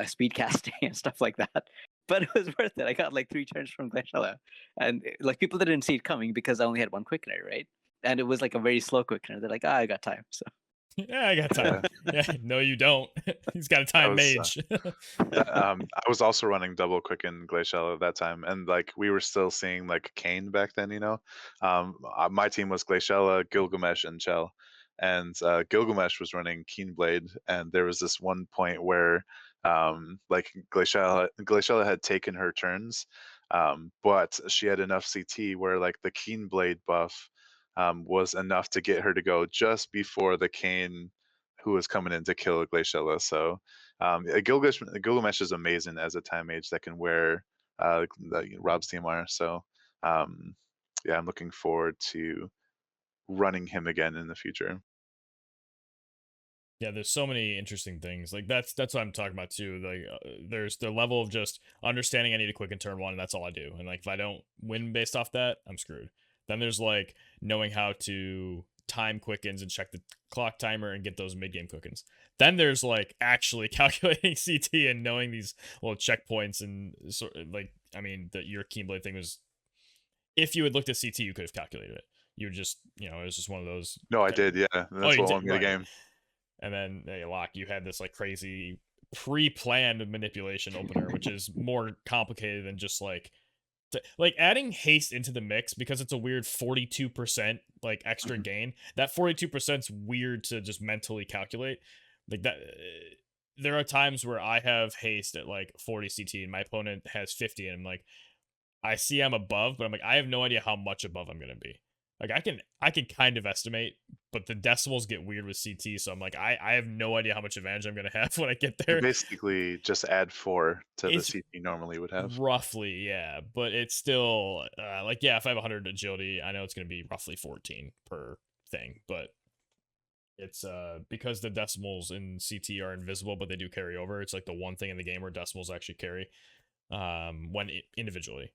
speed casting and stuff like that. But it was worth it. I got like 3 turns from Glacial, and like people didn't see it coming because I only had one Quickener, right? And it was like a very slow Quickener. They're like, I got time, so. Yeah, I got time. Yeah, Yeah, no, you don't. He's got a I time was mage. I was also running double quicken glacial at that time, and like we were still seeing like Kane back then. My team was Glaciella, Gilgamesh, and Chell, and Gilgamesh was running Keenblade, and there was this one point where like Glaciella had taken her turns, but she had enough CT where like the Keenblade buff was enough to get her to go just before the Kane who was coming in to kill Glaciella. So Gilgamesh is amazing as a time mage that can wear Rob's TMR. So yeah, I'm looking forward to running him again in the future. Yeah, there's so many interesting things. Like that's what I'm talking about too. Like there's the level of just understanding I need a quick and turn one, and that's all I do. And like if I don't win based off that, I'm screwed. Then there's like knowing how to time quickens and check the clock timer and get those mid game quickens. Then there's like actually calculating CT and knowing these little checkpoints, and sort of like I mean your Keyblade thing was, if you had looked at CT, you could have calculated it. You would just it was just one of those. No, I did. Yeah, Oh, that's you what did won me the right. game. And then Locke, you had this like crazy pre-planned manipulation opener, which is more complicated than just like adding haste into the mix, because it's a weird 42% like extra Mhm. gain. That 42% is weird to just mentally calculate. Like that there are times where I have haste at like 40 CT and my opponent has 50, and I'm like, I see I'm above, but I'm like, I have no idea how much above I'm gonna be. Like I can kind of estimate, but the decimals get weird with CT, so I'm like, I have no idea how much advantage I'm gonna have when I get You there. basically just add 4 to the It's CP normally would have. roughly, yeah, but it's still like, yeah, if I have 100 agility, I know it's gonna be roughly 14 per thing, but it's because the decimals in CT are invisible, but they do carry over. It's like the one thing in the game where decimals actually carry when individually.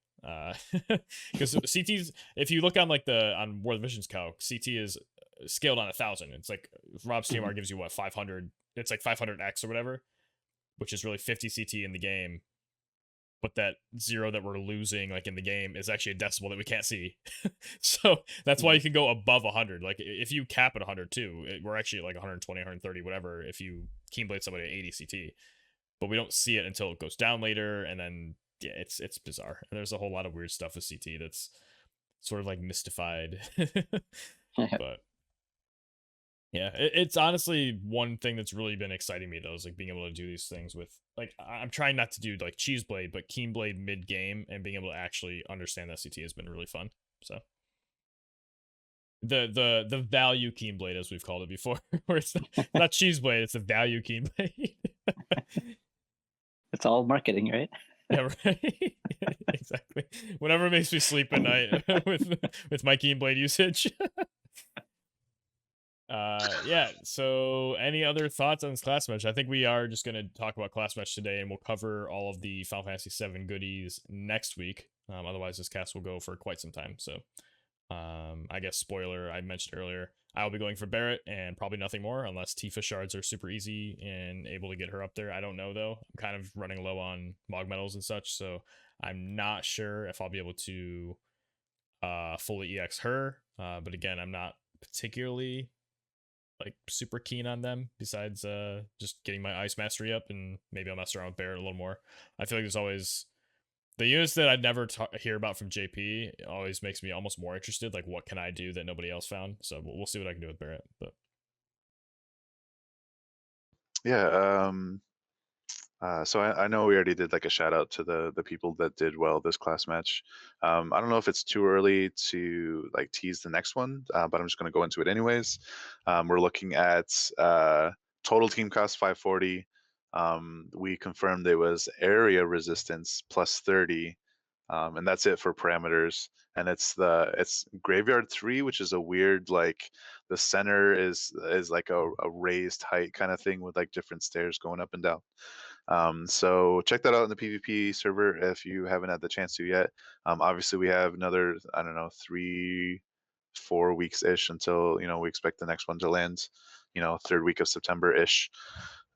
Because CT's, if you look on like the on World Vision's calc, CT is scaled on 1,000. It's like Rob's Mhm. TMR gives you what 500. It's like 500x or whatever, which is really 50 CT in the game. But that 0 that we're losing like in the game is actually a decimal that we can't see. So that's why Mhm. you can go above 100. Like if you cap at 100 too, we're actually at like 120, 130, whatever. If you keyblade somebody at 80 CT, but we don't see it until it goes down later, and then yeah, it's bizarre. And there's a whole lot of weird stuff with CT that's sort of like mystified. But yeah, it's honestly one thing that's really been exciting me though, is like being able to do these things with like I'm trying not to do like cheese blade, but keen blade mid game, and being able to actually understand that CT has been really fun. So the value keen blade, as we've called it before, where it's not cheese blade, it's a value keen blade. It's all marketing, right? Yeah, right. Exactly. Whatever makes me sleep at night with my keen blade usage. Yeah, so any other thoughts on this class match? I think we are just going to talk about class match today, and we'll cover all of the Final Fantasy 7 goodies next week. Otherwise this cast will go for quite some time. So I guess spoiler, I mentioned earlier, I'll be going for Barrett and probably nothing more unless Tifa shards are super easy and able to get her up there. I don't know though. I'm kind of running low on Mog medals and such, so I'm not sure if I'll be able to fully EX her. But again, I'm not particularly like super keen on them besides just getting my ice mastery up, and maybe I'll mess around with Barrett a little more. I feel like there's always the units that I'd never hear about from JP always makes me almost more interested. Like, what can I do that nobody else found? So we'll see what I can do with Barrett. But Yeah, so I know we already did like a shout out to the people that did well this class match. I don't know if it's too early to like tease the next one, but I'm just going to go into it anyways. We're looking at total team cost 540. We confirmed it was area resistance plus 30, and that's it for parameters. And it's graveyard 3, which is a weird like the center is like a raised height kind of thing with like different stairs going up and down. So check that out in the PvP server if you haven't had the chance to yet. Obviously, we have another, I don't know, 3-4 weeks ish until we expect the next one to land. Third week of September ish.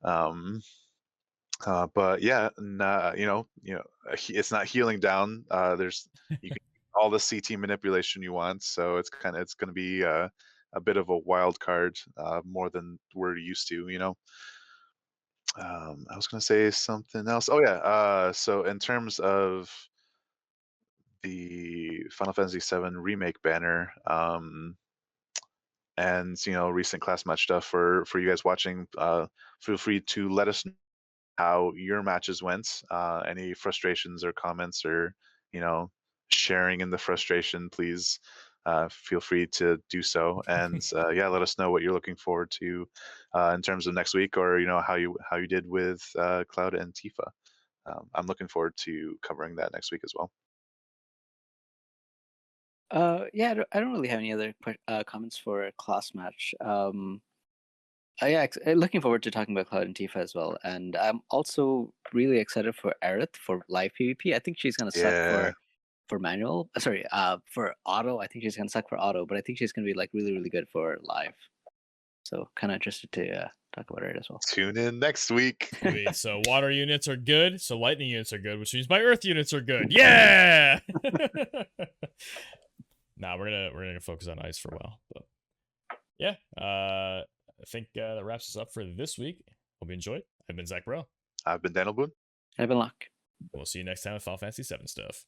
But yeah, it's not healing down. There's you can all the CT manipulation you want, so it's going to be a bit of a wild card, more than we're used to. I was going to say something else. Oh yeah. So in terms of the Final Fantasy VII remake banner, and recent class match stuff for you guys watching, feel free to let us know how your matches went. Any frustrations or comments, or you know sharing in the frustration, please feel free to do so. And yeah, let us know what you're looking forward to in terms of next week, or how you did with Cloud and Tifa. I'm looking forward to covering that next week as well. Yeah, I don't really have any other comments for a class match. Yeah, looking forward to talking about Cloud and Tifa as well, and I'm also really excited for Aerith for live PvP. I think she's gonna suck Yeah, for manual. Sorry, for auto. I think she's gonna suck for auto, but I think she's gonna be like really really good for live. So kind of interested to talk about it as well. tune in next week. sweet. So water units are good. So lightning units are good, which means my earth units are good. Yeah. Nah, we're gonna focus on ice for a while. But yeah, I think that wraps us up for this week. Hope you enjoyed. I've been Zach Bro. I've been Daniel Boone. I've been luck. We'll see you next time with Final Fantasy 7 stuff.